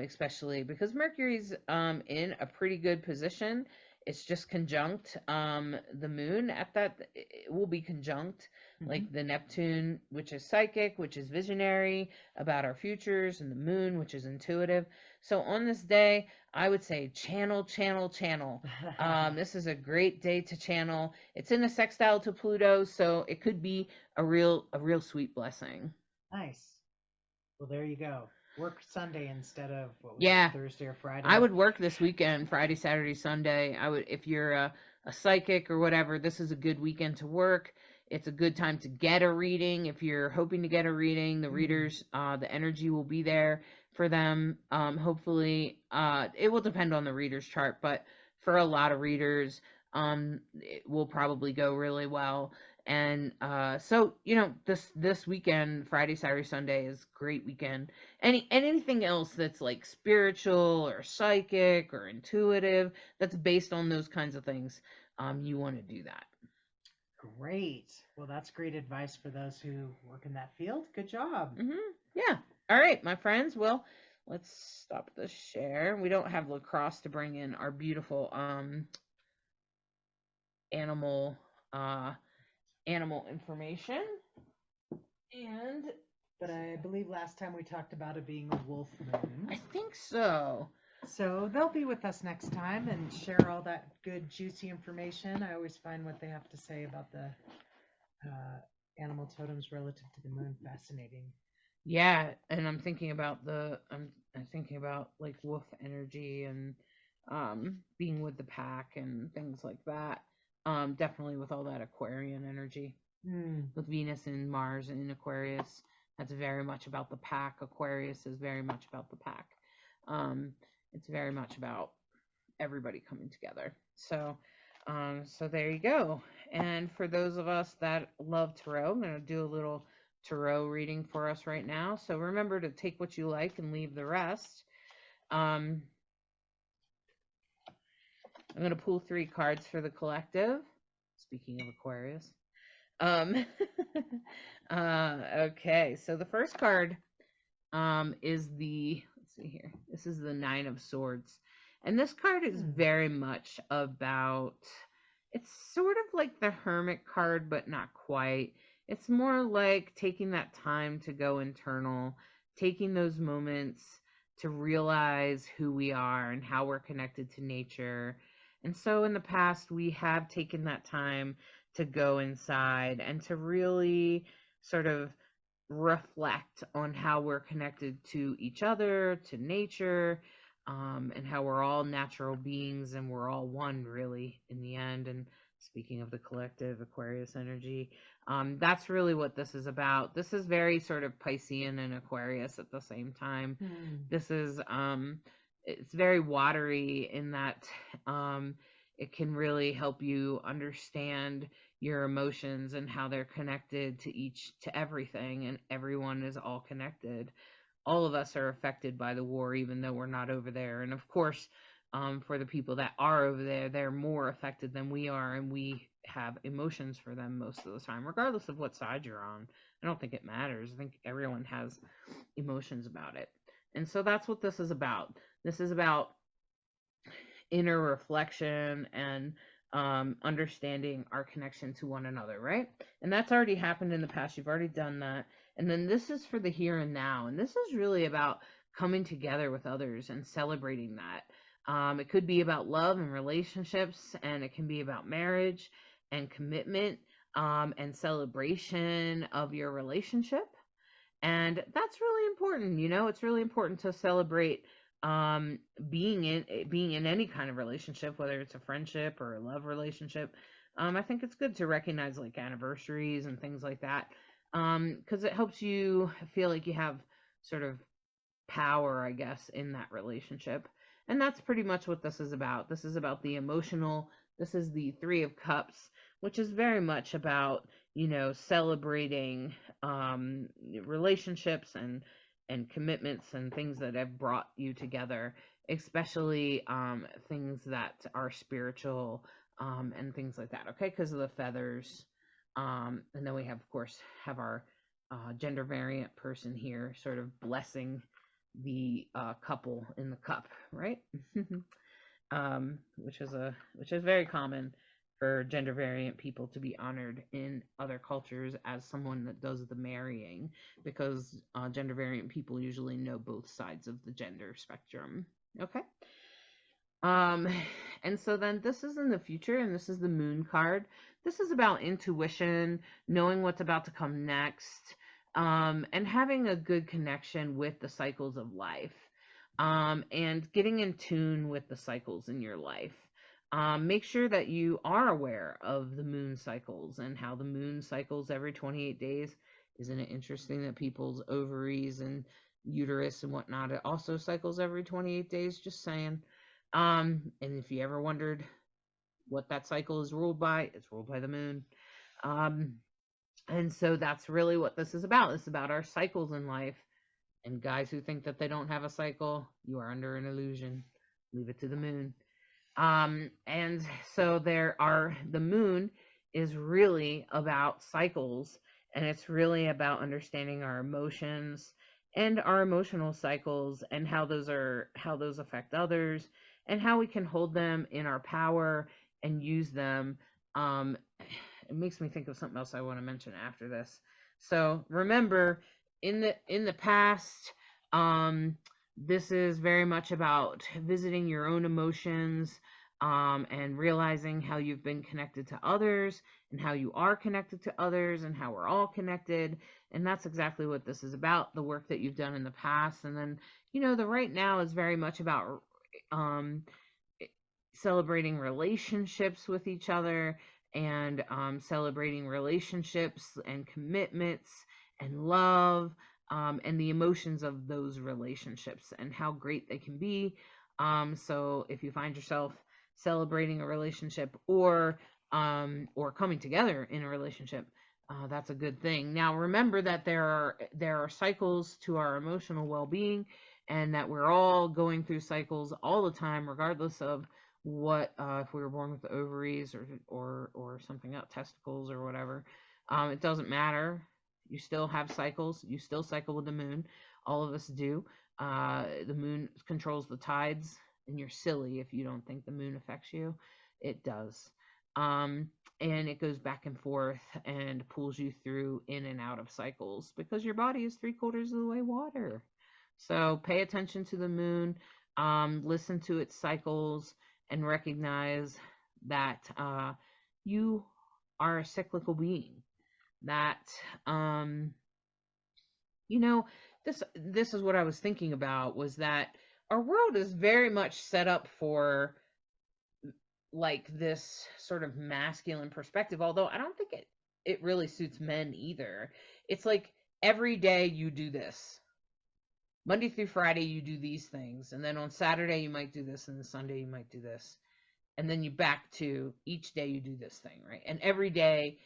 especially because Mercury's in a pretty good position. It's just conjunct the moon at that. It will be conjunct like the Neptune, which is psychic, which is visionary about our futures, and the moon, which is intuitive. So on this day, I would say channel, channel, channel. This is a great day to channel. It's in a sextile to Pluto, so it could be a real sweet blessing. Nice. Well, there you go. Work Sunday instead of Thursday or Friday. I would work this weekend, Friday, Saturday, Sunday. I would, if you're a psychic or whatever, this is a good weekend to work. It's a good time to get a reading. If you're hoping to get a reading, the readers, the energy will be there for them. Hopefully, it will depend on the reader's chart, but for a lot of readers, it will probably go really well. And so this weekend, Friday, Saturday, Sunday is a great weekend. Anything else that's like spiritual or psychic or intuitive that's based on those kinds of things, you want to do that. Great. Well, that's great advice for those who work in that field. Good job. Yeah. All right, my friends. Well, let's stop the share. We don't have LeKross to bring in our beautiful animal information. But I believe last time we talked about it being a wolf moon. I think so. So they'll be with us next time and share all that good, juicy information. I always find what they have to say about the animal totems relative to the moon fascinating. Yeah, and I'm thinking about I'm thinking about like wolf energy and being with the pack and things like that. Definitely with all that Aquarian energy. With Venus and Mars in Aquarius, that's very much about the pack. Aquarius is very much about the pack. It's very much about everybody coming together. So there you go. And for those of us that love tarot, I'm going to do a little tarot reading for us right now. So remember to take what you like and leave the rest. I'm going to pull 3 cards for the collective. Speaking of Aquarius. Okay, so the first card is let's see here. This is the 9 of Swords. And this card is very much about, it's sort of like the Hermit card, but not quite. It's more like taking that time to go internal, taking those moments to realize who we are and how we're connected to nature. And so in the past, we have taken that time to go inside and to really sort of reflect on how we're connected to each other, to nature, and how we're all natural beings and we're all one, really, in the end. And speaking of the collective Aquarius energy, that's really what this is about. This is very sort of Piscean and Aquarius at the same time. This is it's very watery in that it can really help you understand your emotions and how they're connected to everything, and everyone is all connected. All of us are affected by the war, even though we're not over there. And of course, for the people that are over there, they're more affected than we are, and we have emotions for them most of the time, regardless of what side you're on. I don't think it matters. I think everyone has emotions about it. And so that's what this is about. This is about inner reflection and understanding our connection to one another, right? And that's already happened in the past. You've already done that. And then this is for the here and now. And this is really about coming together with others and celebrating that. It could be about love and relationships, and it can be about marriage and commitment, and celebration of your relationship. And that's really important. It's really important to celebrate being in any kind of relationship, whether it's a friendship or a love relationship. I think it's good to recognize like anniversaries and things like that, because it helps you feel like you have sort of power, I guess, in that relationship. And that's pretty much what this is about. This is about the emotional. This is the Three of Cups, which is very much about celebrating relationships and commitments and things that have brought you together, especially things that are spiritual, and things like that. Okay, because of the feathers, and then we have, of course, have our gender variant person here, sort of blessing the couple in the cup, right? Which is very common for gender variant people to be honored in other cultures as someone that does the marrying, because gender variant people usually know both sides of the gender spectrum. Okay. And so then this is in the future, and this is the moon card. This is about intuition, knowing what's about to come next, and having a good connection with the cycles of life, and getting in tune with the cycles in your life. Make sure that you are aware of the moon cycles and how the moon cycles every 28 days. Isn't it interesting that people's ovaries and uterus and whatnot, it also cycles every 28 days? Just saying. And if you ever wondered what that cycle is ruled by, it's ruled by the moon. And so that's really what this is about. It's about our cycles in life. And guys who think that they don't have a cycle, you are under an illusion. Leave it to the moon. And so the moon is really about cycles, and it's really about understanding our emotions and our emotional cycles, and how those affect others, and how we can hold them in our power and use them. It makes me think of something else I want to mention after this. So remember, in the past, this is very much about visiting your own emotions, and realizing how you've been connected to others, and how you are connected to others, and how we're all connected. And that's exactly what this is about, the work that you've done in the past. And then, the right now is very much about celebrating relationships with each other, and celebrating relationships and commitments and love, and the emotions of those relationships and how great they can be. So if you find yourself celebrating a relationship, or coming together in a relationship, that's a good thing. Now remember that there are cycles to our emotional well-being, and that we're all going through cycles all the time, regardless of what, if we were born with the ovaries or something else, testicles or whatever. It doesn't matter. You still have cycles. You still cycle with the moon. All of us do. The moon controls the tides, and you're silly if you don't think the moon affects you. It does. And it goes back and forth and pulls you through in and out of cycles, because your body is 3/4 of the way water. So pay attention to the moon, listen to its cycles, and recognize that you are a cyclical being. That this is what I was thinking about, was that our world is very much set up for like this sort of masculine perspective, although I don't think it really suits men either. It's like every day you do this. Monday through Friday you do these things, and then on Saturday you might do this, and then Sunday you might do this. And then you back to each day you do this thing, right? And every day,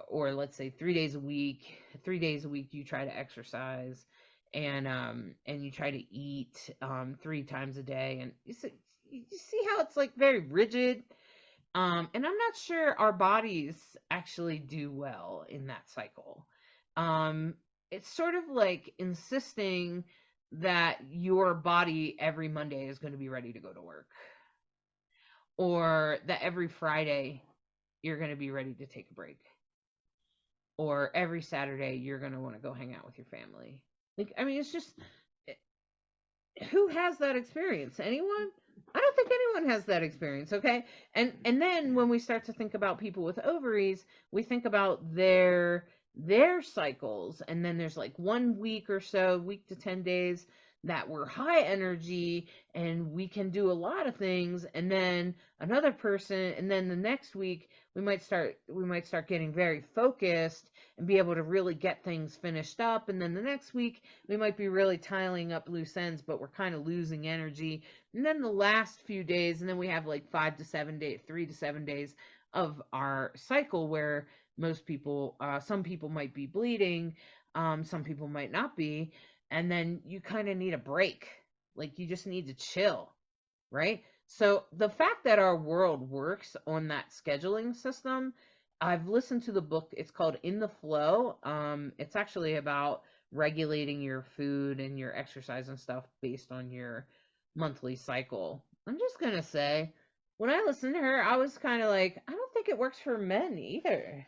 or let's say 3 days a week, you try to exercise, and you try to eat 3 times a day, and you see how it's like very rigid. And I'm not sure our bodies actually do well in that cycle. It's sort of like insisting that your body every Monday is going to be ready to go to work, or that every Friday you're going to be ready to take a break, or every Saturday you're going to want to go hang out with your family. Like, I mean, it's just, who has that experience? Anyone? I don't think anyone has that experience, okay? And then when we start to think about people with ovaries, we think about their cycles, and then there's like 1 week or so, week to 10 days, that we're high energy and we can do a lot of things, and then another person, and then the next week we might start getting very focused and be able to really get things finished up, and then the next week we might be really tiling up loose ends, but we're kind of losing energy. And then the last few days, and then we have like 5 to 7 days, 3 to 7 days of our cycle where most people, some people might be bleeding, some people might not be, and then you kind of need a break. Like, you just need to chill, right? So the fact that our world works on that scheduling system, I've listened to the book. It's called In the Flow. It's actually about regulating your food and your exercise and stuff based on your monthly cycle. I'm just going to say, when I listened to her, I was kind of like, I don't think it works for men either.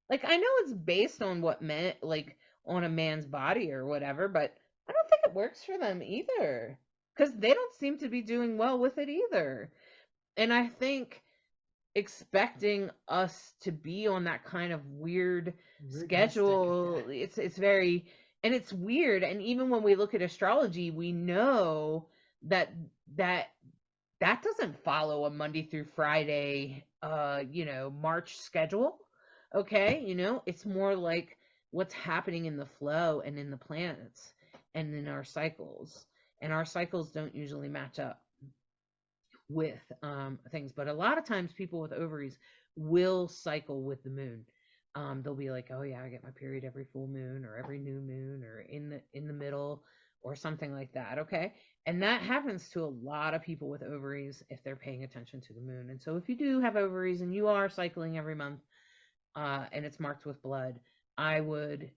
Like, I know it's based on what men, like, on a man's body or whatever, but I don't think it works for them either, because they don't seem to be doing well with it either. And I think expecting us to be on that kind of weird schedule, it's very, and it's weird. And even when we look at astrology, we know that doesn't follow a Monday through Friday March schedule. Okay, it's more like what's happening in the flow and in the planets and in our cycles. And our cycles don't usually match up with things. But a lot of times people with ovaries will cycle with the moon. They'll be like, oh yeah, I get my period every full moon or every new moon or in the middle or something like that. Okay. And that happens to a lot of people with ovaries if they're paying attention to the moon. And so if you do have ovaries and you are cycling every month, and it's marked with blood, I would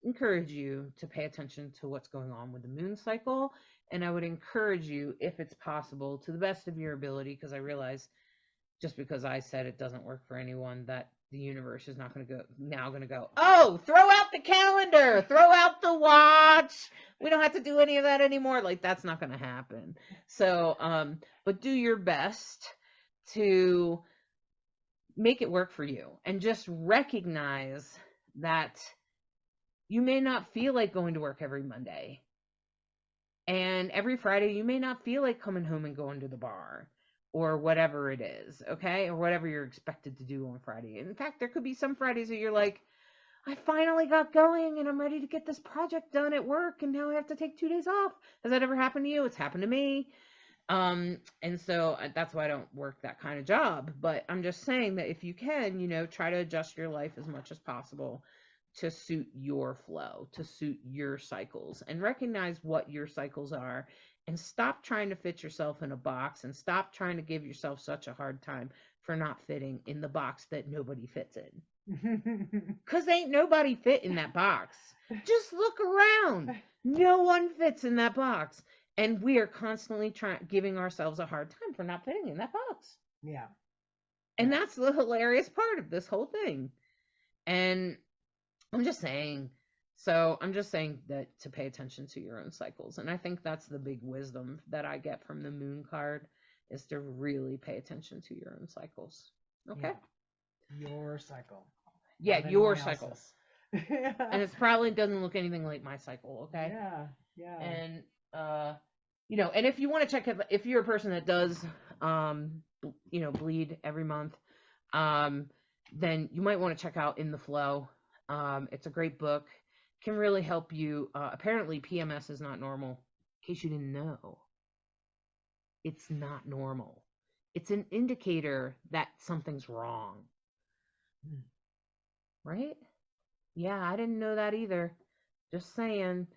encourage you to pay attention to what's going on with the moon cycle. And I would encourage you, if it's possible, to the best of your ability, because I realize just because I said it doesn't work for anyone, that the universe is not going to go, oh, throw out the calendar, throw out the watch. We don't have to do any of that anymore. Like, that's not going to happen. So, but do your best to make it work for you, and just recognize that you may not feel like going to work every Monday, and every Friday you may not feel like coming home and going to the bar or whatever it is, okay? Or whatever you're expected to do on Friday. In fact, there could be some Fridays that you're like, I finally got going and I'm ready to get this project done at work, and now I have to take 2 days off. Has that ever happened to you? It's happened to me. And so that's why I don't work that kind of job. But I'm just saying that if you can, try to adjust your life as much as possible to suit your flow, to suit your cycles, and recognize what your cycles are, and stop trying to fit yourself in a box, and stop trying to give yourself such a hard time for not fitting in the box that nobody fits in. Because ain't nobody fit in that box. Just look around. No one fits in that box. And we are constantly giving ourselves a hard time for not fitting in that box. Yeah. And that's the hilarious part of this whole thing. And I'm just saying that to pay attention to your own cycles. And I think that's the big wisdom that I get from the moon card, is to really pay attention to your own cycles. Okay? Yeah. Your cycle. Yeah, your cycle. And it probably doesn't look anything like my cycle, okay? Yeah, yeah. And And if you want to check if you're a person that does, bleed every month, then you might want to check out In the Flow. It's a great book. Can really help you. Apparently, PMS is not normal. In case you didn't know, it's not normal. It's an indicator that something's wrong. Right? Yeah, I didn't know that either. Just saying.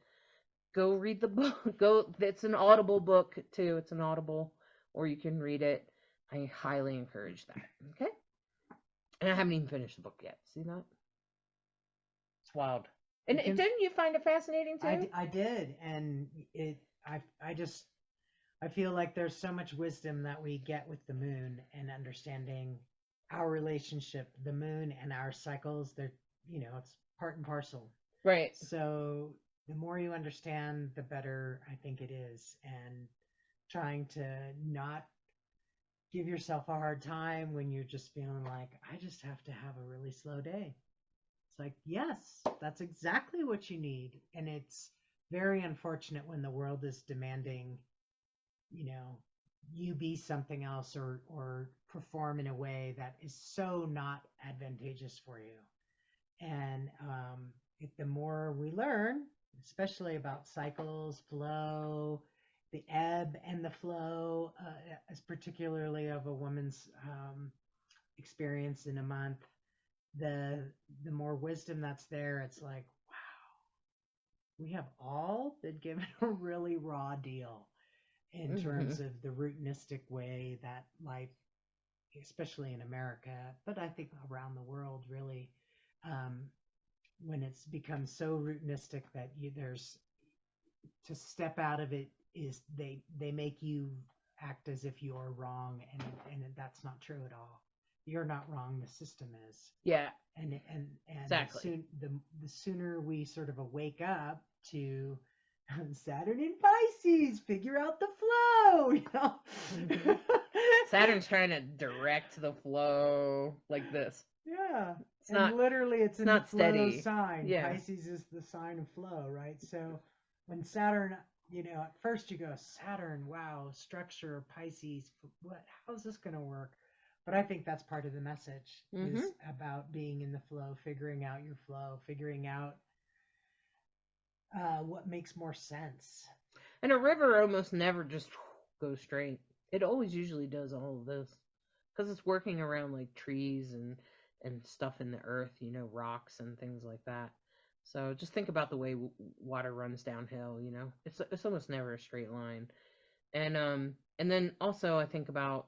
Go read the book. It's an Audible book too. It's an Audible, or you can read it. I highly encourage that. Okay. And I haven't even finished the book yet. See that? It's wild. And didn't you find it fascinating too? I did, and I feel like there's so much wisdom that we get with the moon and understanding our relationship, the moon and our cycles. They're, it's part and parcel. Right. So the more you understand, the better I think it is. And trying to not give yourself a hard time when you're just feeling like, I just have to have a really slow day. It's like, yes, that's exactly what you need. And it's very unfortunate when the world is demanding, you be something else or perform in a way that is so not advantageous for you. And the more we learn, especially about cycles, flow, the ebb and the flow, as particularly of a woman's experience in a month, the more wisdom that's there, it's like, wow, we have all been given a really raw deal in terms of the routinistic way that life, especially in America, but I think around the world, really, when it's become so routinistic that there's to step out of it is they make you act as if you're wrong, and that's not true at all. You're not wrong. The system is. Yeah. And exactly. The sooner we sort of wake up to Saturn in Pisces, figure out the flow. Saturn's trying to direct the flow like this. Yeah. It's not literally, it's in not the flow steady sign. Yeah. Pisces is the sign of flow, right? So when Saturn, at first you go, Saturn, wow, structure, Pisces, how's this going to work? But I think that's part of the message is about being in the flow, figuring out your flow, figuring out what makes more sense. And a river almost never just goes straight. It always usually does all of this because it's working around like trees and stuff in the earth, rocks and things like that. So just think about the way water runs downhill. It's almost never a straight line. And then also I think about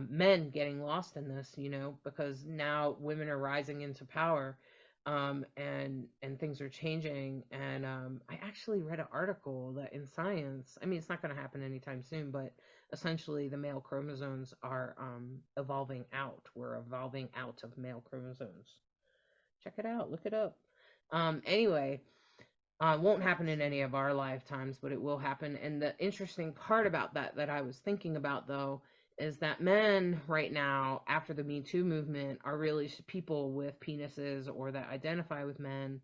men getting lost in this, because now women are rising into power, and things are changing. And I actually read an article that in Science, I mean, it's not going to happen anytime soon, but essentially the male chromosomes are evolving out. We're evolving out of male chromosomes. Check it out. Look it up. Anyway, won't happen in any of our lifetimes, but it will happen. And the interesting part about that I was thinking about, though, is that men right now, after the Me Too movement, are really people with penises or that identify with men,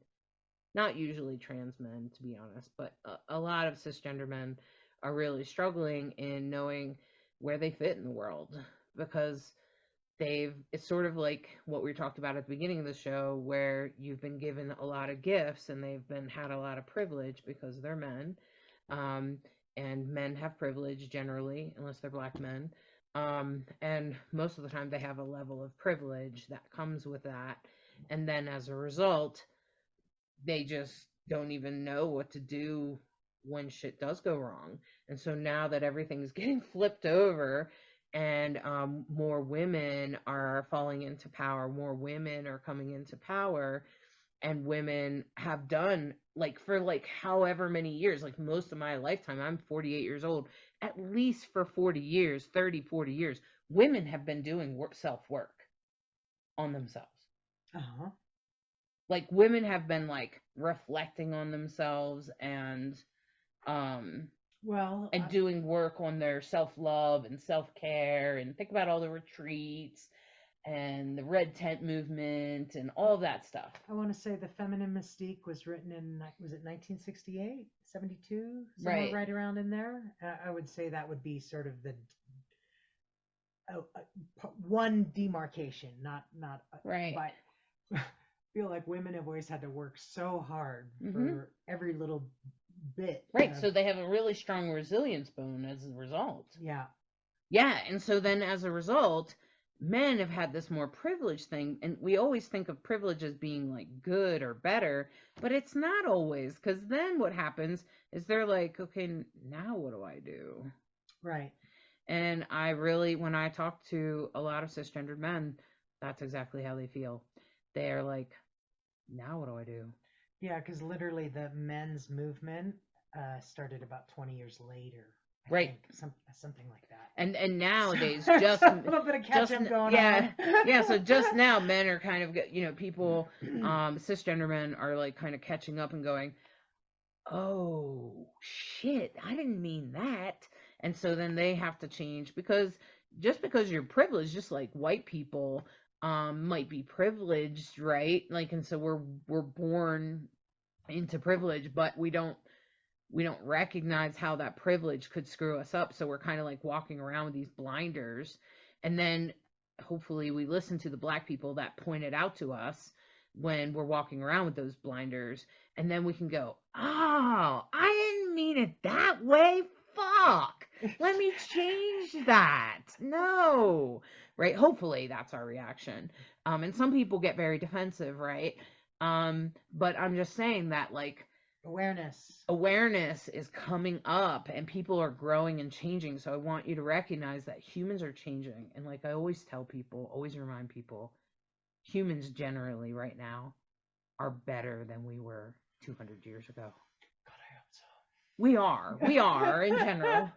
not usually trans men, to be honest, but a lot of cisgender men are really struggling in knowing where they fit in the world, because it's sort of like what we talked about at the beginning of the show, where you've been given a lot of gifts and they've had a lot of privilege because they're men. And men have privilege generally, unless they're black men. And most of the time they have a level of privilege that comes with that. And then as a result, they just don't even know what to do when shit does go wrong. And so now that everything's getting flipped over, and more women are falling into power, more women are coming into power, and women have done, for however many years, most of my lifetime, I'm 48 years old, at least for 40 years, 30, 40 years, women have been doing self-work on themselves. Women have been reflecting on themselves and doing work on their self-love and self-care, and think about all the retreats and the red tent movement and all that stuff. I want to say the feminine mystique was written in, was it 1968, 72, somewhere right around in there. I would say that would be sort of the one demarcation, not Right. But I feel like women have always had to work so hard for every little bit. Right. So they have a really strong resilience bone as a result. Yeah. Yeah. And so then as a result, men have had this more privileged thing. And we always think of privilege as being like good or better, but it's not always. Because then what happens is they're like, okay, now what do I do? Right. And I really, when I talk to a lot of cisgendered men, that's exactly how they feel. They're like, now what do I do? Yeah, because literally the men's movement started about 20 years later. I think, something like that. And nowadays, just a little bit of catch up going on. Yeah. So just now, men are kind of, people, cisgender men are like kind of catching up and going, oh shit, I didn't mean that. And so then they have to change, because just because you're privileged, just like white people might be privileged, right? Like, and so we're born into privilege, but we don't recognize how that privilege could screw us up. So we're kind of like walking around with these blinders, and then hopefully we listen to the Black people that point it out to us when we're walking around with those blinders, and then we can go, oh, I didn't mean it that way. Fuck, let me change that. No, right? Hopefully that's our reaction. And some people get very defensive, right? But I'm just saying that, like, awareness is coming up, and people are growing and changing. So I want you to recognize that humans are changing. And like I always tell people, always remind people, humans generally right now are better than we were 200 years ago. God, I hope so. We are in general.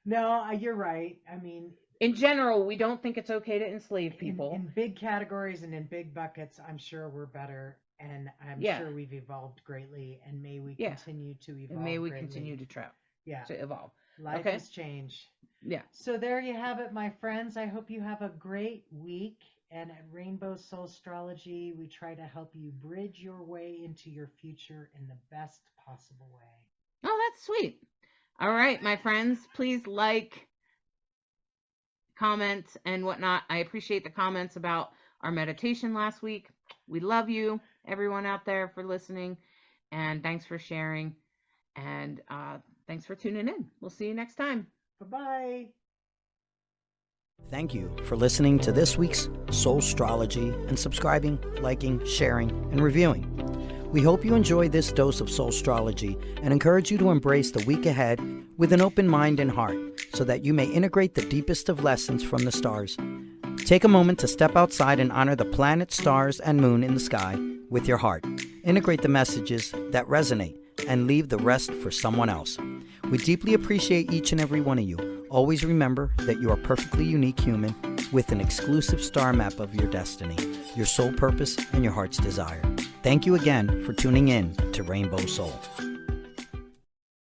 No, you're right. I mean, in general, we don't think it's okay to enslave people. In big categories and in big buckets, I'm sure we're better. And I'm sure we've evolved greatly, and may we continue to evolve. And may we greatly. continue to to evolve. Life has changed. Yeah. So there you have it, my friends. I hope you have a great week. And at Rainbow Soulstrology, we try to help you bridge your way into your future in the best possible way. Oh, that's sweet. All right, my friends, please like, comment, and whatnot. I appreciate the comments about our meditation last week. We love you, everyone out there, for listening, and thanks for sharing, and thanks for tuning in. We'll see you next time. Bye-bye. Thank you for listening to this week's Soulstrology and subscribing, liking, sharing, and reviewing. We hope you enjoy this dose of Soulstrology and encourage you to embrace the week ahead with an open mind and heart so that you may integrate the deepest of lessons from the stars. Take a moment to step outside and honor the planet, stars, and moon in the sky with your heart. Integrate the messages that resonate and leave the rest for someone else. We deeply appreciate each and every one of you. Always remember that you are a perfectly unique human with an exclusive star map of your destiny, your soul purpose, and your heart's desire. Thank you again for tuning in to Rainbow Soul.